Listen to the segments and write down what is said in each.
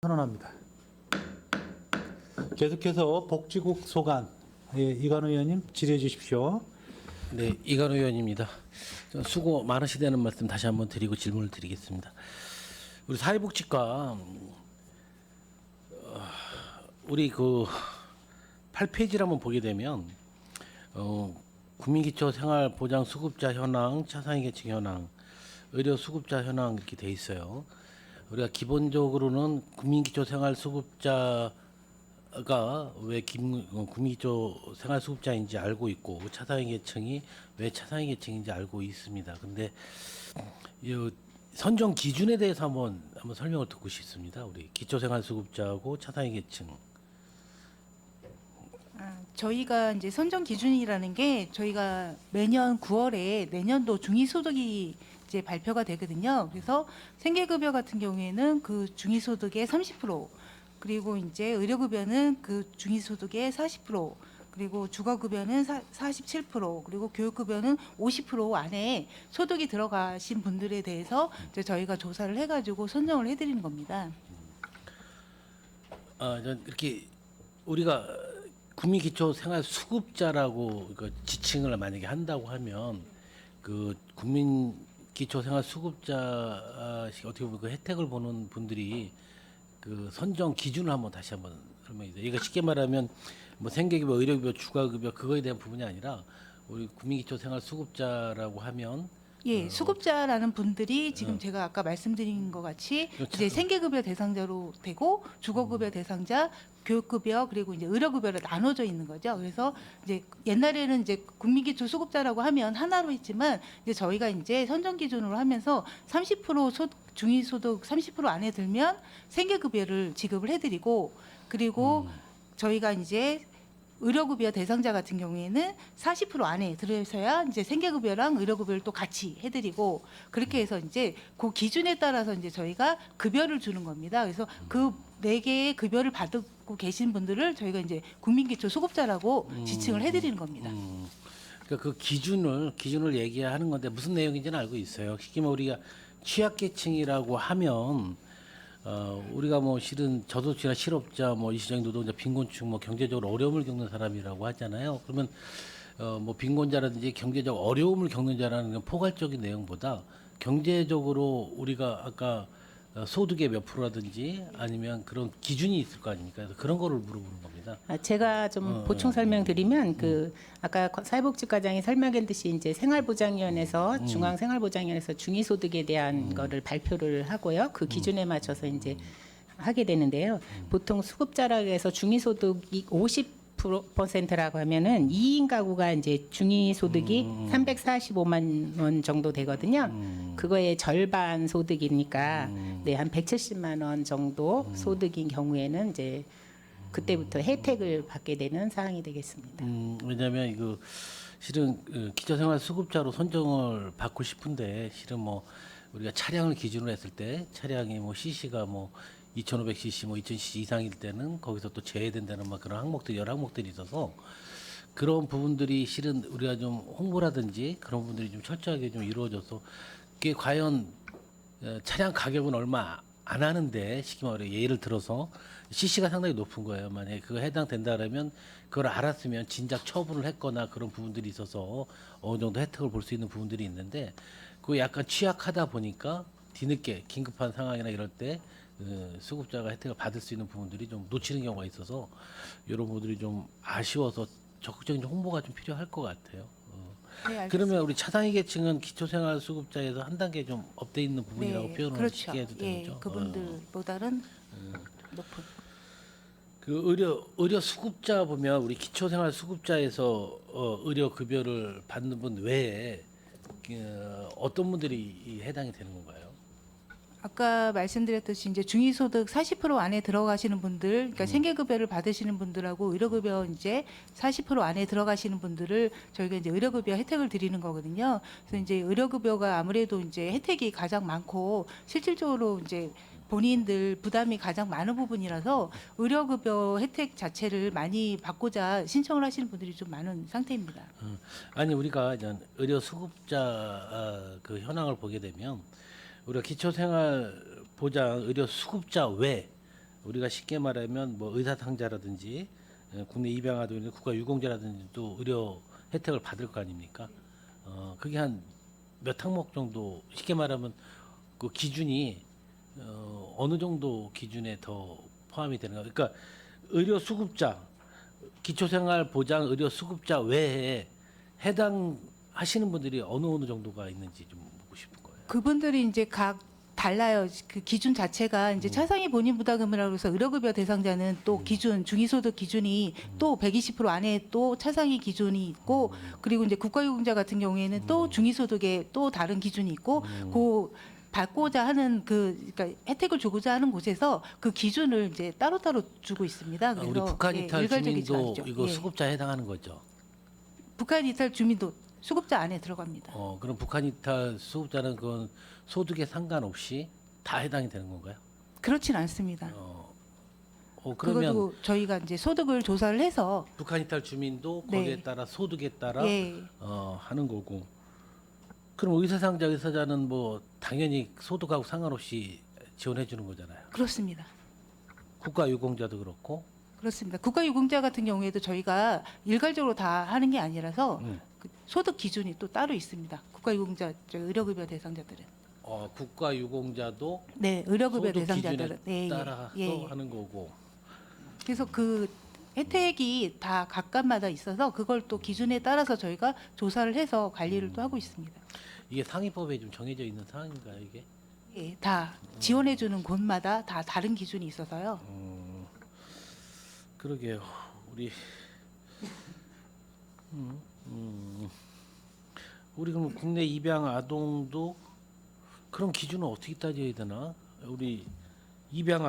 선언합니다. 계속해서 복지국 소관 이관우 의원님 질의해 주십시오. 네, 이관우 의원입니다. 수고 많으시다는 말씀 다시 한번 드리고 질문을 드리겠습니다. 우리 사회복지과 우리 그 8페이지를 한번 보게 되면 국민기초생활보장수급자 현황, 차상위계층 현황, 의료수급자 현황 이렇게 돼 있어요. 우리가 기본적으로는 국민기초생활수급자가 왜 국민기초생활수급자인지 알고 있고 차상위계층이 왜 차상위계층인지 알고 있습니다. 근데 이 선정 기준에 대해서 한번 설명을 듣고 싶습니다. 우리 기초생활수급자하고 차상위계층. 저희가 이제 선정 기준이라는 게 저희가 매년 9월에 내년도 중위소득이 이제 발표가 되거든요. 그래서 생계급여 같은 경우에는 그 중위소득의 30%, 그리고 이제 의료급여는 그 중위소득의 40%, 그리고 주거급여는 47%, 그리고 교육급여는 50% 안에 소득이 들어가신 분들에 대해서 이제 저희가 조사를 해가지고 선정을 해드리는 겁니다. 이렇게 우리가 국민기초생활수급자라고 그 지칭을 만약에 한다고 하면 그 국민기초생활수급자 어떻게 보면 그 혜택을 보는 분들이 그 선정 기준을 다시 한번 설명해 주세요. 이거 쉽게 말하면 뭐 생계급여, 의료급여, 주거급여 그거에 대한 부분이 아니라 우리 국민기초생활수급자라고 하면 예, 수급자라는 분들이 지금 제가 아까 말씀드린 것 같이 이제 생계급여 대상자로 되고 주거급여 대상자, 교육급여 그리고 이제 의료급여로 나눠져 있는 거죠. 그래서 이제 옛날에는 이제 국민기초 수급자라고 하면 하나로 했지만 이제 저희가 이제 선정 기준으로 하면서 30% 중위소득 30% 안에 들면 생계급여를 지급을 해드리고 그리고 저희가 이제 의료급여 대상자 같은 경우에는 40% 안에 들어서야 이제 생계급여랑 의료급여를 또 같이 해드리고 그렇게 해서 이제 그 기준에 따라서 이제 저희가 급여를 주는 겁니다. 그래서 그 4개의 급여를 받고 계신 분들을 저희가 이제 국민기초 수급자라고 지칭을 해드리는 겁니다. 그러니까 그 기준을 얘기하는 건데 무슨 내용인지는 알고 있어요. 쉽게 말해 우리가 취약계층이라고 하면 우리가 뭐 실은 저소득이나 실업자, 뭐 일시적인 노동자, 빈곤층, 뭐 경제적으로 어려움을 겪는 사람이라고 하잖아요. 그러면 뭐 빈곤자라든지 경제적 어려움을 겪는 자라는 포괄적인 내용보다 경제적으로 우리가 아까 소득의 몇 프로라든지 아니면 그런 기준이 있을 거 아닙니까? 그래서 그런 거를 물어보는 겁니다. 제가 좀 보충 설명드리면 그 아까 사회복지과장이 설명했듯이 이제 생활보장위원회에서 중앙생활보장위원회에서 중위소득에 대한 거를 발표를 하고요. 그 기준에 맞춰서 이제 하게 되는데요. 보통 수급자라고 해서 중위소득이 50%라고 하면은 2인 가구가 이제 중위소득이 345만 원 정도 되거든요. 그거의 절반 소득이니까 네, 한 170만 원 정도 소득인 경우에는 이제 그때부터 혜택을 받게 되는 사항이 되겠습니다. 왜냐하면 이거 실은 기초생활수급자로 선정을 받고 싶은데 실은 뭐 우리가 차량을 기준으로 했을 때 차량이 뭐 CC가 뭐 2,500cc, 뭐 2,000cc 이상일 때는 거기서 또 제외된다는 막 그런 항목들이 여러 항목들이 있어서 그런 부분들이 실은 우리가 좀 홍보라든지 그런 부분들이 좀 철저하게 좀 이루어져서 그게 과연 차량 가격은 얼마 안 하는데 쉽게 말해 예를 들어서 CC가 상당히 높은 거예요. 만약에 그거 해당된다 그러면 그걸 알았으면 진작 처분을 했거나 그런 부분들이 있어서 어느 정도 혜택을 볼 수 있는 부분들이 있는데 그거 약간 취약하다 보니까 뒤늦게 긴급한 상황이나 이럴 때 수급자가 혜택을 받을 수 있는 부분들이 좀 놓치는 경우가 있어서 이런 부분들이 좀 아쉬워서 적극적인 홍보가 좀 필요할 것 같아요. 네, 알겠습니다. 그러면 우리 차상위 계층은 기초생활수급자에서 한 단계 좀 업돼 있는 부분이라고 네, 표현을 그렇죠. 쉽게 해도 되는 예, 거죠. 그분들보다는 높은. 그 의료 수급자 보면 우리 기초생활수급자에서 의료 급여를 받는 분 외에 어떤 분들이 해당이 되는 건가요? 아까 말씀드렸듯이 이제 중위소득 40% 안에 들어가시는 분들, 그러니까 생계급여를 받으시는 분들하고 의료급여 이제 40% 안에 들어가시는 분들을 저희가 이제 의료급여 혜택을 드리는 거거든요. 그래서 이제 의료급여가 아무래도 이제 혜택이 가장 많고 실질적으로 이제 본인들 부담이 가장 많은 부분이라서 의료급여 혜택 자체를 많이 받고자 신청을 하시는 분들이 좀 많은 상태입니다. 아니 우리가 이제 의료 수급자 그 현황을 보게 되면 우리가 기초생활보장 의료 수급자 외 우리가 쉽게 말하면 뭐 의사상자라든지 국내 입양아동이나 국가유공자라든지 또 의료 혜택을 받을 거 아닙니까? 그게 한 몇 항목 정도 쉽게 말하면 그 기준이 어느 정도 기준에 더 포함이 되는가? 그러니까 의료 수급자, 기초생활보장 의료 수급자 외에 해당하시는 분들이 어느 정도가 있는지 좀 묻고 싶은 거예요. 그분들이 이제 각 달라요. 그 기준 자체가 이제 차상위 본인 부담금이라고 해서 의료급여 대상자는 또 기준 중위소득 기준이 또 120% 안에 또 차상위 기준이 있고 그리고 이제 국가유공자 같은 경우에는 또 중위소득에 또 다른 기준이 있고 그 받고자 하는 그러니까 혜택을 주고자 하는 곳에서 그 기준을 이제 따로따로 주고 있습니다. 그래서 우리 북한 예, 이탈 일괄적이지 주민도 않죠. 이거 예. 수급자에 해당하는 거죠. 북한 이탈 주민도 수급자 안에 들어갑니다. 그럼 북한 이탈 수급자는 그건 소득에 상관없이 다 해당이 되는 건가요? 그렇진 않습니다. 그러면 그것도 저희가 이제 소득을 조사를 해서 북한 이탈 주민도 네. 거기에 따라 소득에 따라 예. 하는 거고. 그럼 의사상자 의사자는 뭐 당연히 소득하고 상관없이 지원해 주는 거잖아요. 그렇습니다. 국가유공자도 그렇고. 그렇습니다. 국가유공자 같은 경우에도 저희가 일괄적으로 다 하는 게 아니라서 그 소득 기준이 또 따로 있습니다. 국가유공자 의료급여 대상자들은. 국가유공자도 네, 의료급여 소득 대상자들은. 기준에 예, 따라서 예. 하는 거고. 그래서 그 혜택이 다 각각마다 있어서 그걸 또 기준에 따라서 저희가 조사를 해서 관리를 또 하고 있습니다. 이게 상위법에 좀 정해져 있는 사항인가요, 이게? 예, 다 지원해주는 곳마다 다 다른 기준이 있어서요. 그러게요. 우리 그럼 국내 입양 아동도 그런 기준은 어떻게 따져야 되나? 우리 입양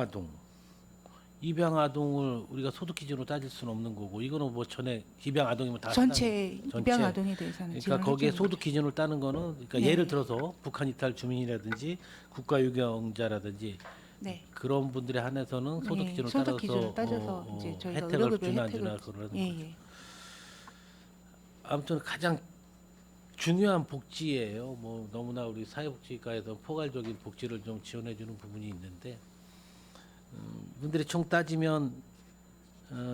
아동을 우리가 소득 기준으로 따질 수는 없는 거고 이거는 뭐 전에 입양 아동이면 다 전체 전체. 입양 아동에 대해서는 그러니까 지원을 거기에 해주는 소득 기준을 따는 거는 그러니까 네. 예를 들어서 북한 이탈 주민이라든지 국가유공자라든지 네. 그런 분들에 한해서는 소득 예, 기준을 소득 기준을 따라서 따져서 이제 저희가 혜택을 의료급여 주나 안 혜택을 주나 그러는 예, 거죠. 예. 아무튼 가장 중요한 복지예요. 뭐 너무나 우리 사회복지과에서 포괄적인 복지를 좀 지원해주는 부분이 있는데 분들이 총 따지면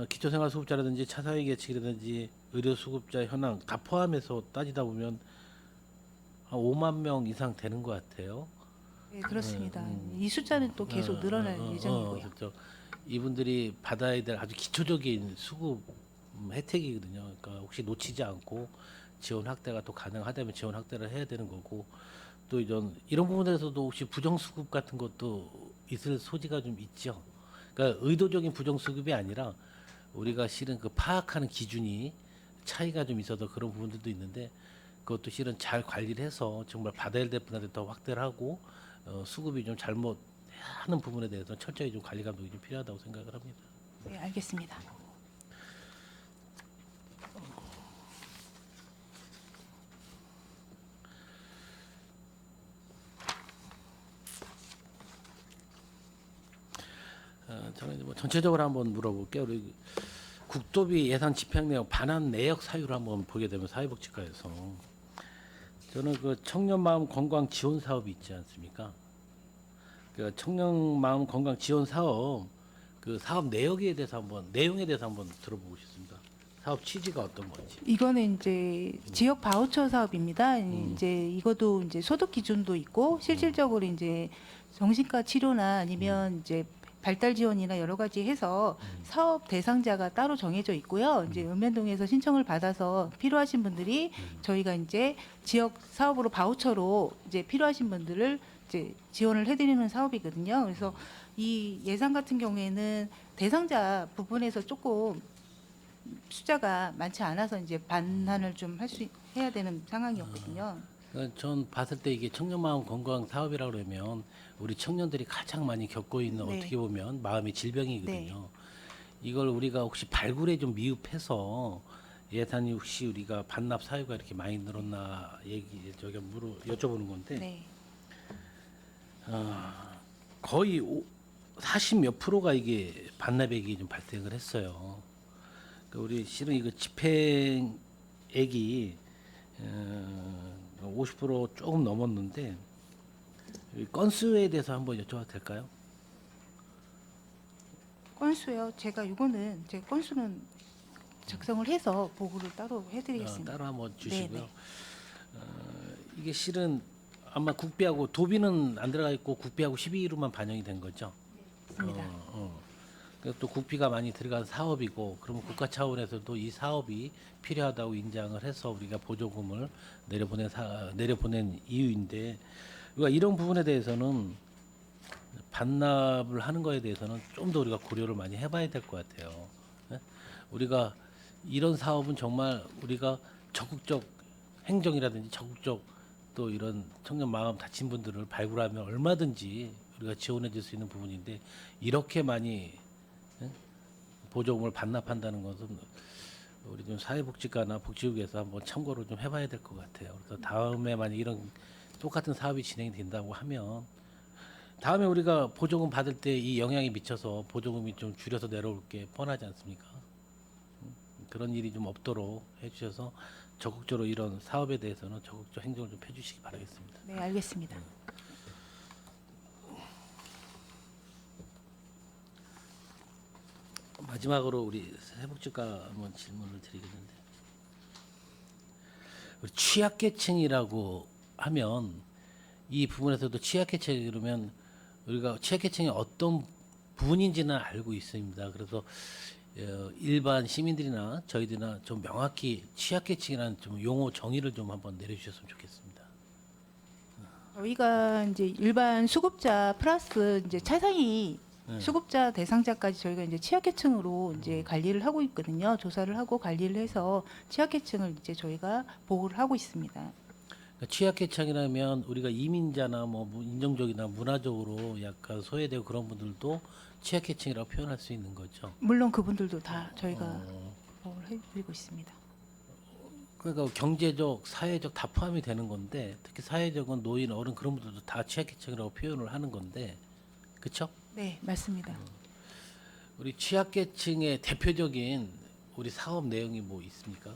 기초생활수급자라든지 차사회계측이라든지 의료수급자 현황 다 포함해서 따지다 보면 한 5만 명 이상 되는 것 같아요. 네, 그렇습니다. 이 숫자는 또 계속 늘어날 예정이고요. 그렇죠. 이분들이 받아야 될 아주 기초적인 수급 혜택이거든요. 그러니까 혹시 놓치지 않고 지원 확대가 또 가능하다면 지원 확대를 해야 되는 거고 또 이런 부분에서도 혹시 부정수급 같은 것도 있을 소지가 좀 있죠. 그러니까 의도적인 부정수급이 아니라 우리가 실은 그 파악하는 기준이 차이가 좀 있어서 그런 부분들도 있는데 그것도 실은 잘 관리를 해서 정말 받아야 될 분한테 더 확대를 하고 수급이 좀 잘못하는 부분에 대해서 철저히 좀 관리 감독이 좀 필요하다고 생각을 합니다. 네, 알겠습니다. 저는 이제 뭐 전체적으로 한번 물어볼게요. 우리 국도비 예산 집행 내역 반환 내역 사유를 한번 보게 되면 사회복지과에서 저는 그 청년 마음 건강 지원 사업이 있지 않습니까? 그 청년 마음 건강 지원 사업 그 사업 내역에 대해서 내용에 대해서 한번 들어보고 싶습니다. 사업 취지가 어떤 건지. 이거는 이제 지역 바우처 사업입니다. 이제 이것도 이제 소득 기준도 있고 실질적으로 이제 정신과 치료나 아니면 이제 발달 지원이나 여러 가지 해서 사업 대상자가 따로 정해져 있고요. 이제 읍면동에서 신청을 받아서 필요하신 분들이 저희가 이제 지역 사업으로 바우처로 이제 필요하신 분들을 이제 지원을 해드리는 사업이거든요. 그래서 이 예산 같은 경우에는 대상자 부분에서 조금 숫자가 많지 않아서 이제 반환을 좀 해야 되는 상황이었거든요. 그러니까 전 봤을 때 이게 청년 마음 건강 사업이라고 그러면 우리 청년들이 가장 많이 겪고 있는 네. 어떻게 보면 마음의 질병이거든요. 이걸 우리가 혹시 발굴에 좀 미흡해서 예산이 혹시 우리가 반납 사유가 이렇게 많이 늘었나 여쭤보는 건데 네. 거의 40몇 프로가 이게 반납액이 좀 발생을 했어요. 그러니까 우리 실은 이거 집행액이 50% 조금 넘었는데 이 건수에 대해서 한번 여쭤봐도 될까요? 건수요. 제가 이거는 제 건수는 작성을 해서 보고를 따로 해드리겠습니다. 따로 한번 주시고요. 네네. 이게 실은 아마 국비하고 도비는 안 들어가 있고 국비하고 12%만 반영이 된 거죠. 맞습니다. 그래서 또 국비가 많이 들어간 사업이고, 그러면 국가 차원에서도 이 사업이 필요하다고 인정을 해서 우리가 보조금을 내려보낸 이유인데, 우리가 이런 부분에 대해서는 반납을 하는 거에 대해서는 좀 더 우리가 고려를 많이 해봐야 될 것 같아요. 예? 우리가 이런 사업은 정말 우리가 적극적 행정이라든지 적극적 또 이런 청년 마음 다친 분들을 발굴하면 얼마든지 우리가 지원해 줄 수 있는 부분인데, 이렇게 많이 보조금을 반납한다는 것은 우리 좀 사회복지과나 복지국에서 한번 참고를 좀 해봐야 될 것 같아요. 그래서 다음에 만약 이런 똑같은 사업이 진행이 된다고 하면 다음에 우리가 보조금 받을 때 이 영향이 미쳐서 보조금이 좀 줄여서 내려올 게 뻔하지 않습니까? 그런 일이 좀 없도록 해주셔서 적극적으로 이런 사업에 대해서는 적극적 행정을 좀 해주시기 바라겠습니다. 네, 알겠습니다. 마지막으로 우리 사회복지과 한번 질문을 드리겠는데, 우리 취약계층이라고 하면 이 부분에서도 취약계층 그러면 우리가 취약계층이 어떤 부분인지는 알고 있습니다. 그래서 일반 시민들이나 저희들이나 좀 명확히 취약계층이라는 좀 용어 정의를 좀 한번 내려주셨으면 좋겠습니다. 저희가 이제 일반 수급자 플러스 이제 차상위 네. 수급자 대상자까지 저희가 이제 취약계층으로 이제 관리를 하고 있거든요. 조사를 하고 관리를 해서 취약계층을 이제 저희가 보호를 하고 있습니다. 그러니까 취약계층이라면 우리가 이민자나 뭐 인종적이나 문화적으로 약간 소외되고 그런 분들도 취약계층이라고 표현할 수 있는 거죠. 물론 그분들도 다 저희가 보호를 해드리고 있습니다. 그러니까 경제적, 사회적 다 포함이 되는 건데, 특히 사회적은 노인, 어른 그런 분들도 다 취약계층이라고 표현을 하는 건데, 그렇죠? 네, 맞습니다. 우리 취약계층의 대표적인 우리 사업 내용이 뭐 있습니까?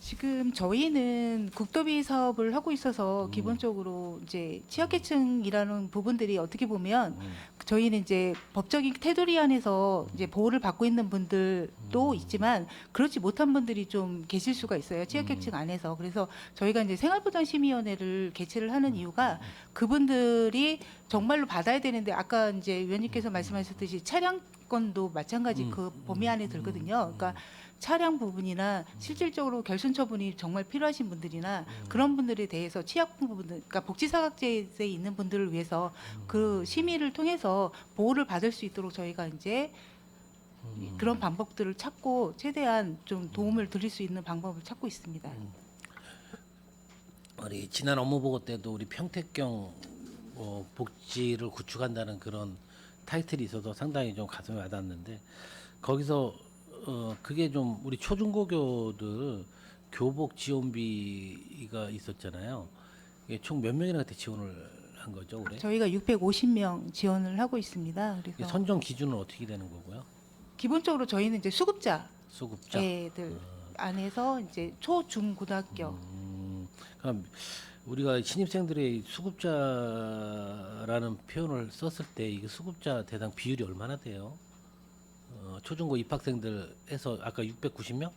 지금 저희는 국도비 사업을 하고 있어서 기본적으로 이제 취약계층이라는 부분들이 어떻게 보면 저희는 이제 법적인 테두리 안에서 이제 보호를 받고 있는 분들도 있지만 그렇지 못한 분들이 좀 계실 수가 있어요. 취약계층 안에서. 그래서 저희가 이제 생활보장심의위원회를 개최를 하는 이유가 그분들이 정말로 받아야 되는데, 아까 이제 위원님께서 말씀하셨듯이 차량권도 마찬가지 그 범위 안에 들거든요. 그러니까 차량 부분이나 실질적으로 결손 처분이 정말 필요하신 분들이나 그런 분들에 대해서 취약 부분들, 그러니까 복지사각지대에 있는 분들을 위해서 그 심의를 통해서 보호를 받을 수 있도록 저희가 이제 그런 방법들을 찾고 최대한 좀 도움을 드릴 수 있는 방법을 찾고 있습니다. 우리 지난 업무 보고 때도 우리 평택경 복지를 구축한다는 그런 타이틀이 있어서 상당히 좀 가슴에 와닿았는데, 거기서 그게 좀 우리 초중고교들 교복 지원비가 있었잖아요. 이게 총 몇 명이나 지원을 한 거죠, 올해? 저희가 650명 지원을 하고 있습니다. 이게 그래서 선정 기준은 어떻게 되는 거고요? 기본적으로 저희는 이제 수급자 수급자. 애들 안에서 이제 초, 중, 고등학교 그럼 우리가 신입생들의 수급자라는 표현을 썼을 때 이게 수급자 대상 비율이 얼마나 돼요? 초중고 입학생들 해서 아까 690명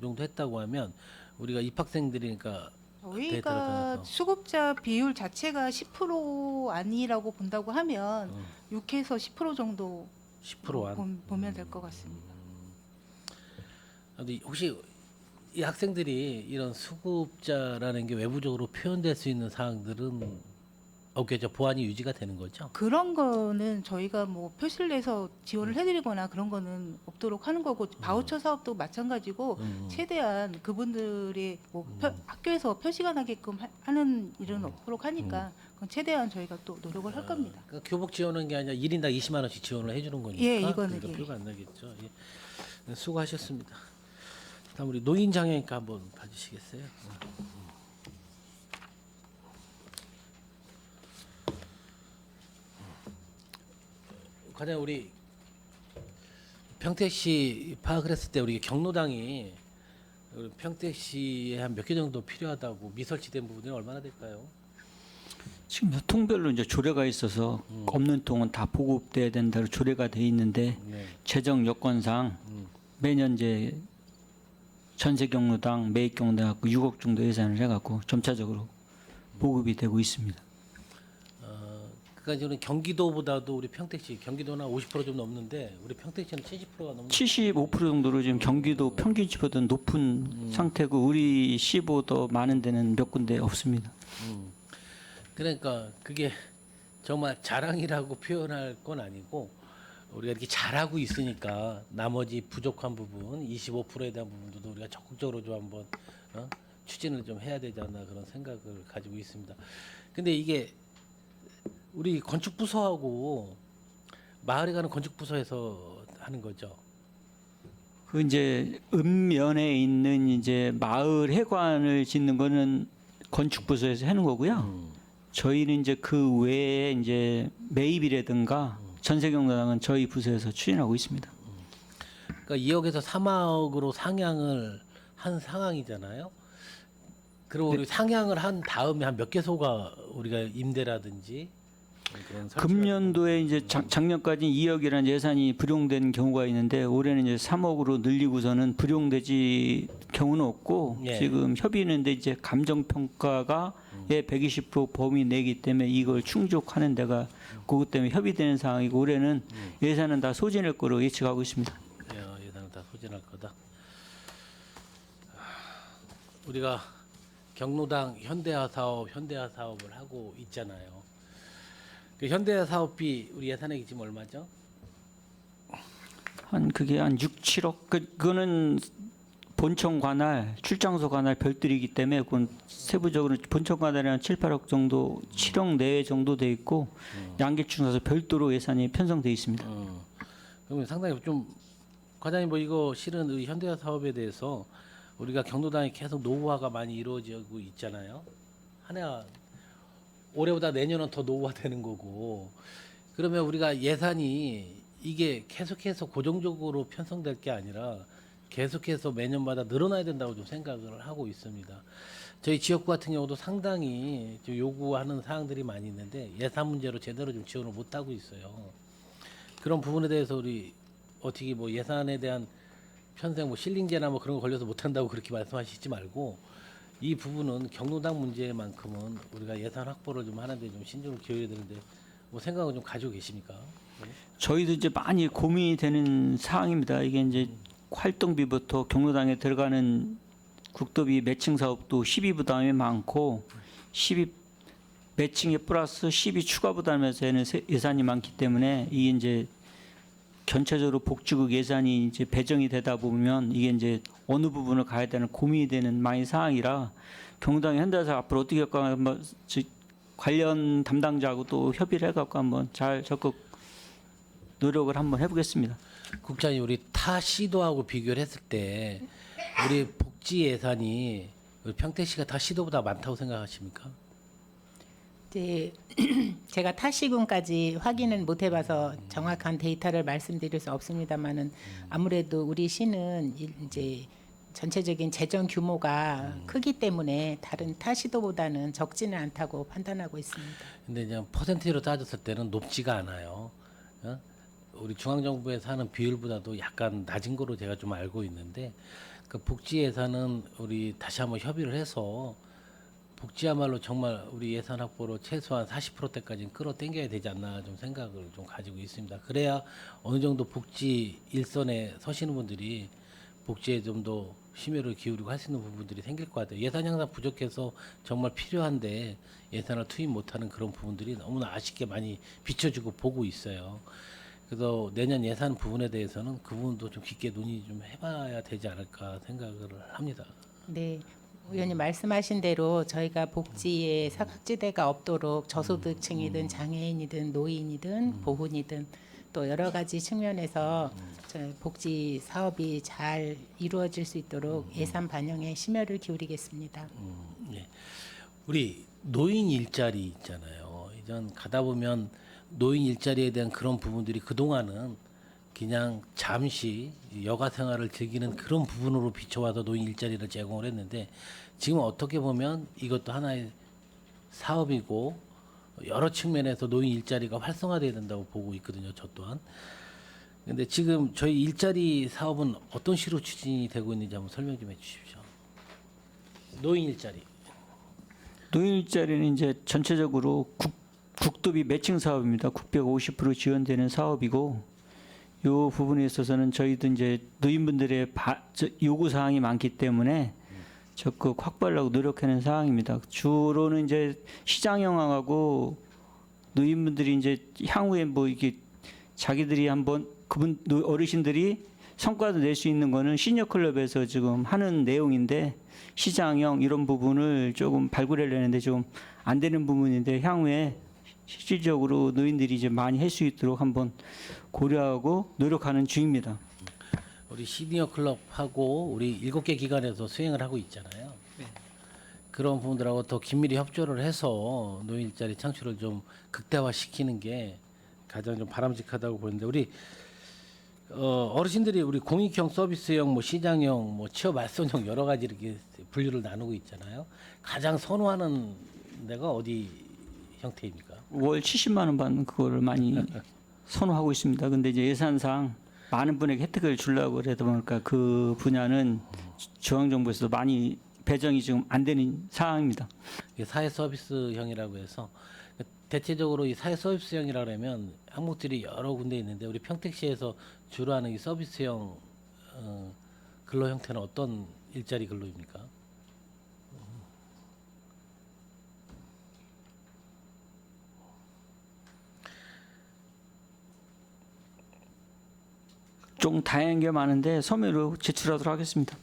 정도 했다고 하면 우리가 입학생들이니까 데이터를 저희가 통해서. 수급자 비율 자체가 10% 아니라고 본다고 하면 6에서 10% 정도 10% 안. 보면 될 것 같습니다. 근데 혹시 이 학생들이 이런 수급자라는 게 외부적으로 표현될 수 있는 사항들은 없겠죠. 보안이 유지가 되는 거죠. 그런 거는 저희가 뭐 표시를 내서 지원을 해드리거나 그런 거는 없도록 하는 거고, 바우처 사업도 마찬가지고 최대한 그분들이 뭐 학교에서 표시가 나게끔 하는 일은 없도록 하니까 그건 최대한 저희가 또 노력을 할 겁니다. 그러니까 교복 지원하는 게 아니라 1인당 20만 원씩 지원을 해주는 거니까. 예, 이거는 그러니까 예. 표가 안 나겠죠. 예. 수고하셨습니다. 다음 우리 노인 장애인과 한번 봐주시겠어요? 과장 우리 평택시 파악을 했을 때 우리 경로당이 우리 평택시에 한 몇 개 정도 필요하다고 미설치된 부분이 얼마나 될까요? 지금 통별로 이제 조례가 있어서 없는 통은 다 보급돼야 된다고 조례가 돼 있는데 네. 재정 여건상 매년 이제 전세 경로당, 매입 경로당 갖고 6억 정도 예산을 해갖고 점차적으로 보급이 되고 있습니다. 그러니까 저는 경기도보다도 우리 평택시, 경기도는 50%좀 넘는데 우리 평택시는 70%가 넘는. 75% 정도로 지금 경기도 평균치보다 높은 상태고 우리 시보다 많은 데는 몇 군데 없습니다. 그러니까 그게 정말 자랑이라고 표현할 건 아니고 우리가 이렇게 잘하고 있으니까 나머지 부족한 부분 25%에 대한 부분도 우리가 적극적으로 좀 한번 추진을 좀 해야 되지 않나 그런 생각을 가지고 있습니다. 근데 이게 우리 건축부서하고 마을에 가는 건축부서에서 하는 거죠. 그 이제 읍면에 있는 이제 마을 회관을 짓는 거는 건축부서에서 하는 거고요. 저희는 이제 그 외에 이제 매입이라든가 전세 경로당은 저희 부서에서 추진하고 있습니다. 그러니까 2억에서 3억으로 상향을 한 상황이잖아요. 그럼 우리 상향을 한 다음에 한 몇 개소가 우리가 임대라든지 그런 설치가 금년도에 이제 작년까지 2억이라는 예산이 불용된 경우가 있는데 올해는 이제 3억으로 늘리고서는 불용되지 경우는 없고 예. 지금 협의는데 이제 감정 평가가 120% 범위 내기 때문에 이걸 충족하는 데가 그것 때문에 협의되는 상황이고 올해는 예산은 다 소진할 거로 예측하고 있습니다. 예산을 다 소진할 거다. 우리가 경로당 현대화 사업을 하고 있잖아요. 그 현대화 사업비 우리 예산액이 지금 얼마죠? 그게 한 6, 7억 그거는 본청 관할, 출장소 관할 별들이기 때문에 그건 세부적으로 본청 관할이 한 7, 8억 정도, 7억 내외 정도 돼 있고 양계충사서 별도로 예산이 편성돼 있습니다. 그러면 상당히 좀 과장님 뭐 이거 실은 이 현대화 사업에 대해서 우리가 경로당이 계속 노후화가 많이 이루어지고 있잖아요. 하나 올해보다 내년은 더 노후화되는 거고 그러면 우리가 예산이 이게 계속해서 고정적으로 편성될 게 아니라 계속해서 매년마다 늘어나야 된다고 좀 생각을 하고 있습니다. 저희 지역구 같은 경우도 상당히 좀 요구하는 사항들이 많이 있는데 예산 문제로 제대로 좀 지원을 못 하고 있어요. 그런 부분에 대해서 우리 어떻게 뭐 예산에 대한 편성 뭐 실링제나 뭐 그런 거 걸려서 못 한다고 그렇게 말씀하시지 말고 이 부분은 경로당 문제만큼은 우리가 예산 확보를 좀 하는데 좀 신중을 기울여야 되는데 뭐 생각을 좀 가지고 계십니까? 저희도 이제 많이 고민이 되는 사항입니다. 이게 이제 활동비부터 경로당에 들어가는 국도비 매칭 사업도 12 부담이 많고 12 매칭에 플러스 12 추가 부담에서는 예산이 많기 때문에 이게 이제 전체적으로 복지국 예산이 이제 배정이 되다 보면 이게 이제 어느 부분을 가야 되는 고민이 되는 많은 사항이라 경로당의 현대사 앞으로 어떻게 할까 한번 관련 담당자하고 또 협의를 해갖고 한번 잘 적극 노력을 한번 해보겠습니다. 국장님 우리 타 시도하고 비교를 했을 때 우리 복지 예산이 우리 평택시가 타 시도보다 많다고 생각하십니까? 이제 제가 타시군까지 확인은 못 해봐서 정확한 데이터를 말씀드릴 수 없습니다만은 아무래도 우리 시는 이제 전체적인 재정 규모가 크기 때문에 다른 타시도보다는 적지는 않다고 판단하고 있습니다. 근데 그냥 퍼센티로 따졌을 때는 높지가 않아요. 우리 중앙정부에서 하는 비율보다도 약간 낮은 거로 제가 좀 알고 있는데 그 복지 예산은 우리 다시 한번 협의를 해서 복지야말로 정말 우리 예산 확보로 최소한 40%대까지는 끌어당겨야 되지 않나 좀 생각을 좀 가지고 있습니다. 그래야 어느 정도 복지 일선에 서시는 분들이 복지에 좀 더 심혈을 기울이고 할 수 있는 부분들이 생길 것 같아요. 예산이 항상 부족해서 정말 필요한데 예산을 투입 못하는 그런 부분들이 너무나 아쉽게 많이 비춰지고 보고 있어요. 그래서 내년 예산 부분에 대해서는 그 부분도 좀 깊게 논의 좀 해봐야 되지 않을까 생각을 합니다. 네. 의원님 말씀하신 대로 저희가 복지에 사각지대가 없도록 저소득층이든 장애인이든 노인이든 보훈이든 또 여러 가지 측면에서 저희 복지 사업이 잘 이루어질 수 있도록 예산 반영에 심혈을 기울이겠습니다. 예. 우리 노인 일자리 있잖아요. 이전 가다 보면 노인 일자리에 대한 그런 부분들이 그동안은 그냥 잠시 여가 생활을 즐기는 그런 부분으로 비춰와서 노인 일자리를 제공을 했는데 지금 어떻게 보면 이것도 하나의 사업이고 여러 측면에서 노인 일자리가 활성화돼야 된다고 보고 있거든요. 저 또한. 근데 지금 저희 일자리 사업은 어떤 식으로 추진이 되고 있는지 한번 설명 좀 해주십시오. 노인 일자리. 노인 일자리는 이제 전체적으로 국도비 매칭 사업입니다. 국비가 50% 지원되는 사업이고, 이 부분에 있어서는 저희도 이제 노인분들의 요구 사항이 많기 때문에 적극 확보하려고 노력하는 사항입니다. 주로는 이제 시장형하고 노인분들이 이제 향후에 뭐 이게 자기들이 한번 어르신들이 성과도 낼 수 있는 거는 시니어 클럽에서 지금 하는 내용인데, 시장형 이런 부분을 조금 발굴하려는데 좀 안 되는 부분인데, 향후에 실질적으로 노인들이 이제 많이 할 수 있도록 한번 고려하고 노력하는 중입니다. 우리 시니어 클럽하고 우리 7개 기관에서 수행을 하고 있잖아요. 그런 부분들하고 더 긴밀히 협조를 해서 노인 일자리 창출을 좀 극대화시키는 게 가장 좀 바람직하다고 보는데, 우리 어르신들이 우리 공익형, 서비스형, 뭐 시장형, 뭐 취업 알선형 여러 가지 이렇게 분류를 나누고 있잖아요. 가장 선호하는 데가 어디 형태입니까? 월 70만 원 받는 그거를 많이 선호하고 있습니다. 근데 이제 예산상 많은 분에게 혜택을 주려고 그러다 보니까 그 분야는 중앙정부에서도 많이 배정이 지금 안 되는 상황입니다. 이게 사회 서비스형이라고 해서 대체적으로 이 사회 서비스형이라고 하면 항목들이 여러 군데 있는데, 우리 평택시에서 주로 하는 이 서비스형 근로 형태는 어떤 일자리 근로입니까? 좀 다양한 게 많은데 서면으로 제출하도록 하겠습니다.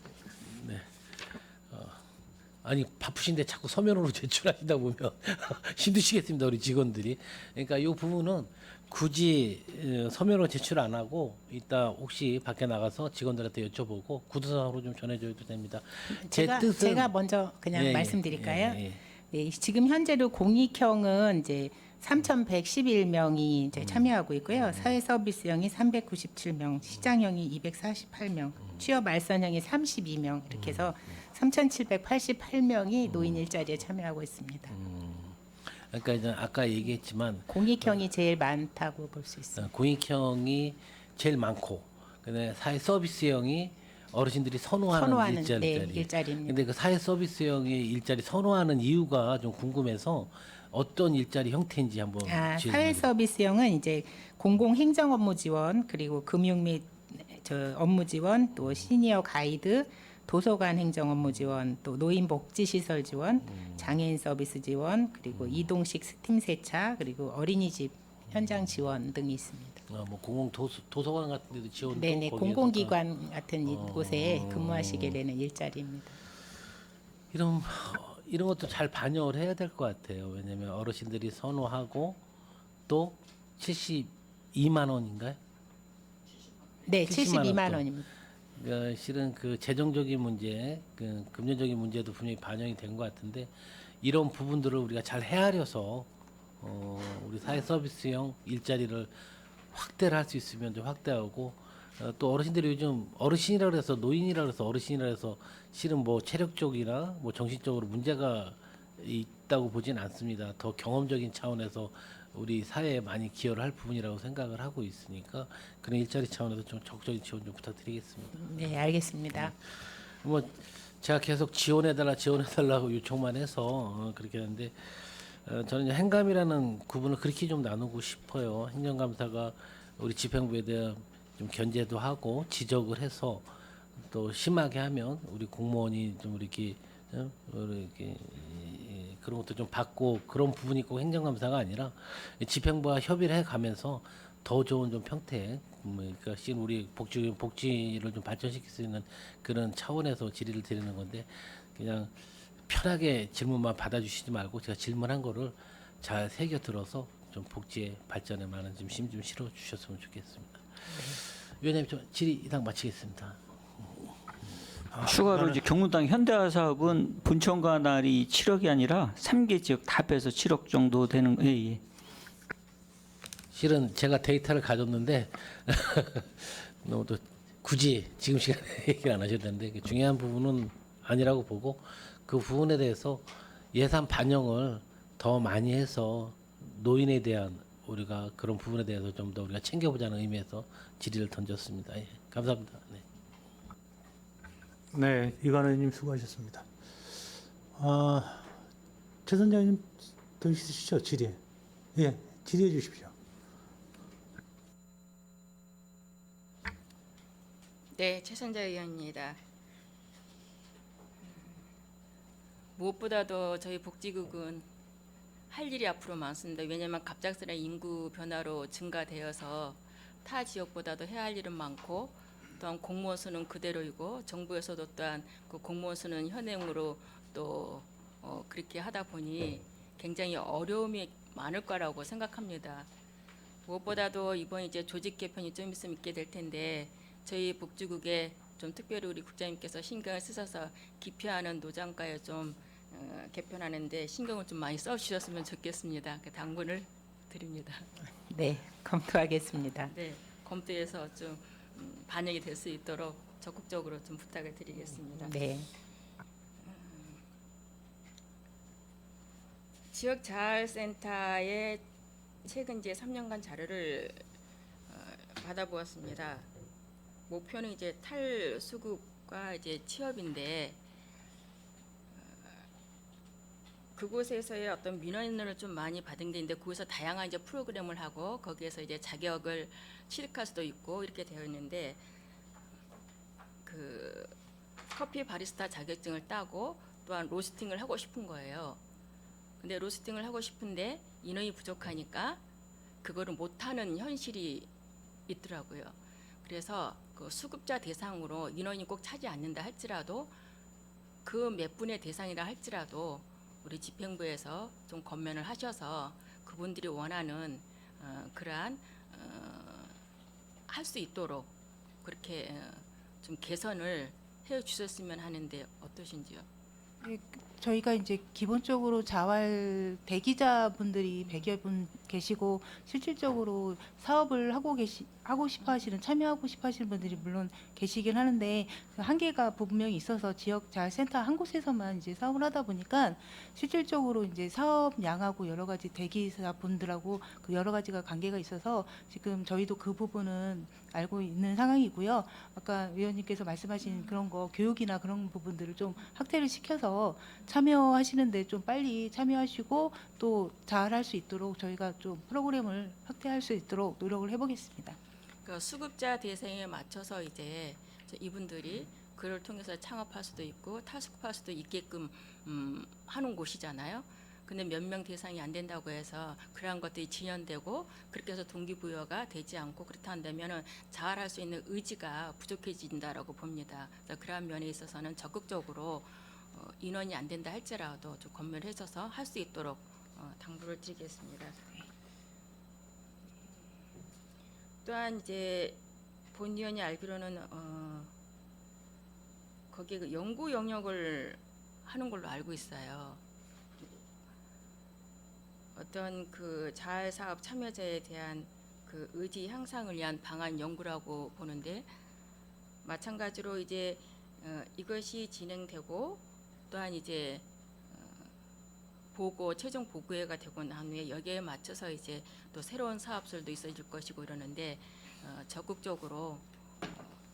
아니 바쁘신데 자꾸 서면으로 제출하시다 보면 힘드시겠습니다, 우리 직원들이. 그러니까 이 부분은 굳이 서면으로 제출 안 하고 이따 혹시 밖에 나가서 직원들한테 여쭤보고 구두상으로 좀 전해줘도 됩니다. 제가 먼저 그냥 예, 말씀드릴까요? 예, 예. 네, 지금 현재로 공익형은 이제 3,111명이 이제 참여하고 있고요. 사회 서비스형이 397명, 시장형이 248명, 취업 알선형이 32명 이렇게 해서 3,788명이 노인 일자리에 참여하고 있습니다. 그러니까 이제 아까 얘기했지만 공익형이 제일 많다고 볼 수 있습니다. 공익형이 제일 많고, 근데 사회 서비스형이 어르신들이 선호하는 일자리. 네, 일자리입니다. 근데 그 사회 서비스형의 일자리 선호하는 이유가 좀 궁금해서 어떤 일자리 형태인지 한번 사회 서비스형은 이제 공공 행정 업무 지원, 그리고 금융 및 업무 지원, 또 시니어 가이드, 도서관 행정 업무 지원, 또 노인 복지 시설 지원, 장애인 서비스 지원, 그리고 이동식 스팀 세차, 그리고 어린이집 현장 지원 등이 있습니다. 뭐 공공 도서관 같은 데도 지원도 네네, 거기에다가 공공기관 같은 곳에 근무하시게 되는 일자리입니다. 이런 것도 잘 반영을 해야 될 것 같아요. 왜냐하면 어르신들이 선호하고 또 72만 원인가요? 네, 70만 72만 원 원입니다. 실은 그 재정적인 문제, 그 금전적인 문제도 분명히 반영이 된 것 같은데, 이런 부분들을 우리가 잘 헤아려서 우리 사회 서비스형 일자리를 확대를 할 수 있으면 좀 확대하고, 또 어르신들이 요즘 어르신이라 그래서 노인이라 그래서 어르신이라 해서 실은 뭐 체력적이나 뭐 정신적으로 문제가 있다고 보진 않습니다. 더 경험적인 차원에서 우리 사회에 많이 기여를 할 부분이라고 생각을 하고 있으니까 그런 일자리 차원에서 좀 적극적인 지원 좀 부탁드리겠습니다. 네, 알겠습니다. 뭐 제가 계속 지원해달라고 요청만 해서 그렇게 하는데, 저는 이제 행감이라는 구분을 그렇게 좀 나누고 싶어요. 행정감사가 우리 집행부에 대한 좀 견제도 하고 지적을 해서 또 심하게 하면 우리 공무원이 좀 이렇게 그런 것도 좀 받고, 그런 부분이 꼭 행정감사가 아니라 집행부와 협의를 해가면서 더 좋은 좀 평택, 그러니까 지금 우리 복지를 좀 발전시킬 수 있는 그런 차원에서 질의를 드리는 건데, 그냥 편하게 질문만 받아주시지 말고 제가 질문한 거를 잘 새겨 들어서 좀 복지의 발전에 많은 좀 힘 좀 실어 주셨으면 좋겠습니다. 위원장님, 좀 질의 이상 마치겠습니다. 추가로 이제 경로당 현대화 사업은 본청과 날이 7억이 아니라 3개 지역 다 빼서 7억 정도 되는 예. 실은 제가 데이터를 가졌는데 너무 또 굳이 지금 시간에 얘기를 안 하셔도 되는데, 중요한 부분은 아니라고 보고, 그 부분에 대해서 예산 반영을 더 많이 해서 노인에 대한 우리가 그런 부분에 대해서 좀 더 우리가 챙겨보자는 의미에서 질의를 던졌습니다. 예, 감사합니다. 네. 네, 이관우 의원님 수고하셨습니다. 최선자 의원님 더 있으시죠? 질의. 예, 질의해 주십시오. 네, 최선자 의원입니다. 무엇보다도 저희 복지국은 할 일이 앞으로 많습니다. 왜냐하면 갑작스런 인구 변화로 증가되어서 타 지역보다도 해야 할 일은 많고 또한 공무원 수는 그대로이고 정부에서도 또한 그 공무원 수는 현행으로 또 그렇게 하다 보니 굉장히 어려움이 많을 거라고 생각합니다. 무엇보다도 이번 이제 조직 개편이 좀 있으면 있게 될 텐데 저희 복지국에 좀 특별히 우리 국장님께서 신경을 쓰셔서 기피하는 노장과에 좀 개편하는데 신경을 좀 많이 써주셨으면 좋겠습니다. 그 당부를 드립니다. 네, 검토하겠습니다. 네, 검토해서 좀 반영이 될 수 있도록 적극적으로 좀 부탁을 드리겠습니다. 네. 지역자활센터의 최근 이제 3년간 자료를 받아보았습니다. 목표는 이제 탈수급과 이제 취업인데 그곳에서의 어떤 민원을 좀 많이 받은 게 있는데 거기서 다양한 이제 프로그램을 하고 거기에서 이제 자격을 취득할 수도 있고 이렇게 되어 있는데 그 커피 바리스타 자격증을 따고 또한 로스팅을 하고 싶은 거예요. 근데 로스팅을 하고 싶은데 인원이 부족하니까 그거를 못하는 현실이 있더라고요. 그래서 그 수급자 대상으로 인원이 꼭 차지 않는다 할지라도 그 몇 분의 대상이라 할지라도 우리 집행부에서 좀 검면을 하셔서 그분들이 원하는 그러한 할 수 있도록 그렇게 좀 개선을 해 주셨으면 하는데 어떠신지요? 네, 저희가 이제 기본적으로 자활 대기자분들이 100여 분 계시고 실질적으로 사업을 하고 싶어 하시는 참여하고 싶어 하시는 분들이 물론 계시긴 하는데 그 한계가 분명히 있어서 지역 자활센터 한 곳에서만 이제 사업을 하다 보니까 실질적으로 이제 사업량하고 여러 가지 대기자분들하고 그 여러 가지가 관계가 있어서 지금 저희도 그 부분은 알고 있는 상황이고요. 아까 위원님께서 말씀하신 그런 거 교육이나 그런 부분들을 좀 확대를 시켜서 참여하시는데 좀 빨리 참여하시고 또 잘할 수 있도록 저희가 좀 프로그램을 확대할 수 있도록 노력을 해보겠습니다. 그 수급자 대상에 맞춰서 이제 이분들이 그를 통해서 창업할 수도 있고 탈수급할 수도 있게끔 하는 곳이잖아요. 근데 몇 명 대상이 안 된다고 해서 그러한 것들이 지연되고 그렇게 해서 동기부여가 되지 않고 그렇다 한다면은 자활할 수 있는 의지가 부족해진다라고 봅니다. 그래서 그러한 면에 있어서는 적극적으로 인원이 안 된다 할지라도 좀 검열해 줘서 할 수 있도록 당부를 드리겠습니다. 또한 이제 본 의원이 알기로는 거기에 그 연구 영역을 하는 걸로 알고 있어요. 어떤 그 자활 사업 참여자에 대한 그 의지 향상을 위한 방안 연구라고 보는데 마찬가지로 이제 이것이 진행되고 또한 이제 보고 최종 보고회가 되고 난 후에 여기에 맞춰서 이제 또 새로운 사업설도 있어질 것이고 이러는데 적극적으로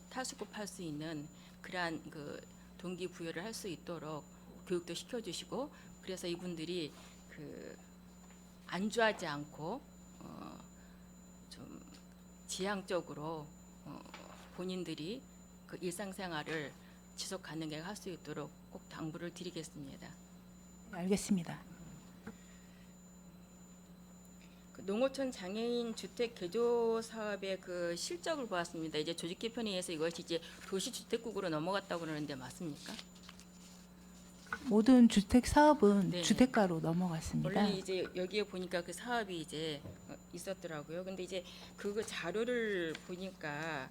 탈수급할 수 있는 그러한 그 동기부여를 할 수 있도록 교육도 시켜주시고 그래서 이분들이 그 안주하지 않고 좀 지향적으로 본인들이 그 일상생활을 지속 가능하게 할 수 있도록 꼭 당부를 드리겠습니다. 네, 알겠습니다. 그 농어촌 장애인 주택 개조 사업의 그 실적을 보았습니다. 이제 조직 개편에 의해서 이것이 이제 도시주택국으로 넘어갔다고 그러는데 맞습니까? 모든 주택 사업은 네. 주택가로 넘어갔습니다. 원래 이제 여기에 보니까 그 사업이 이제 있었더라고요. 근데 이제 그 자료를 보니까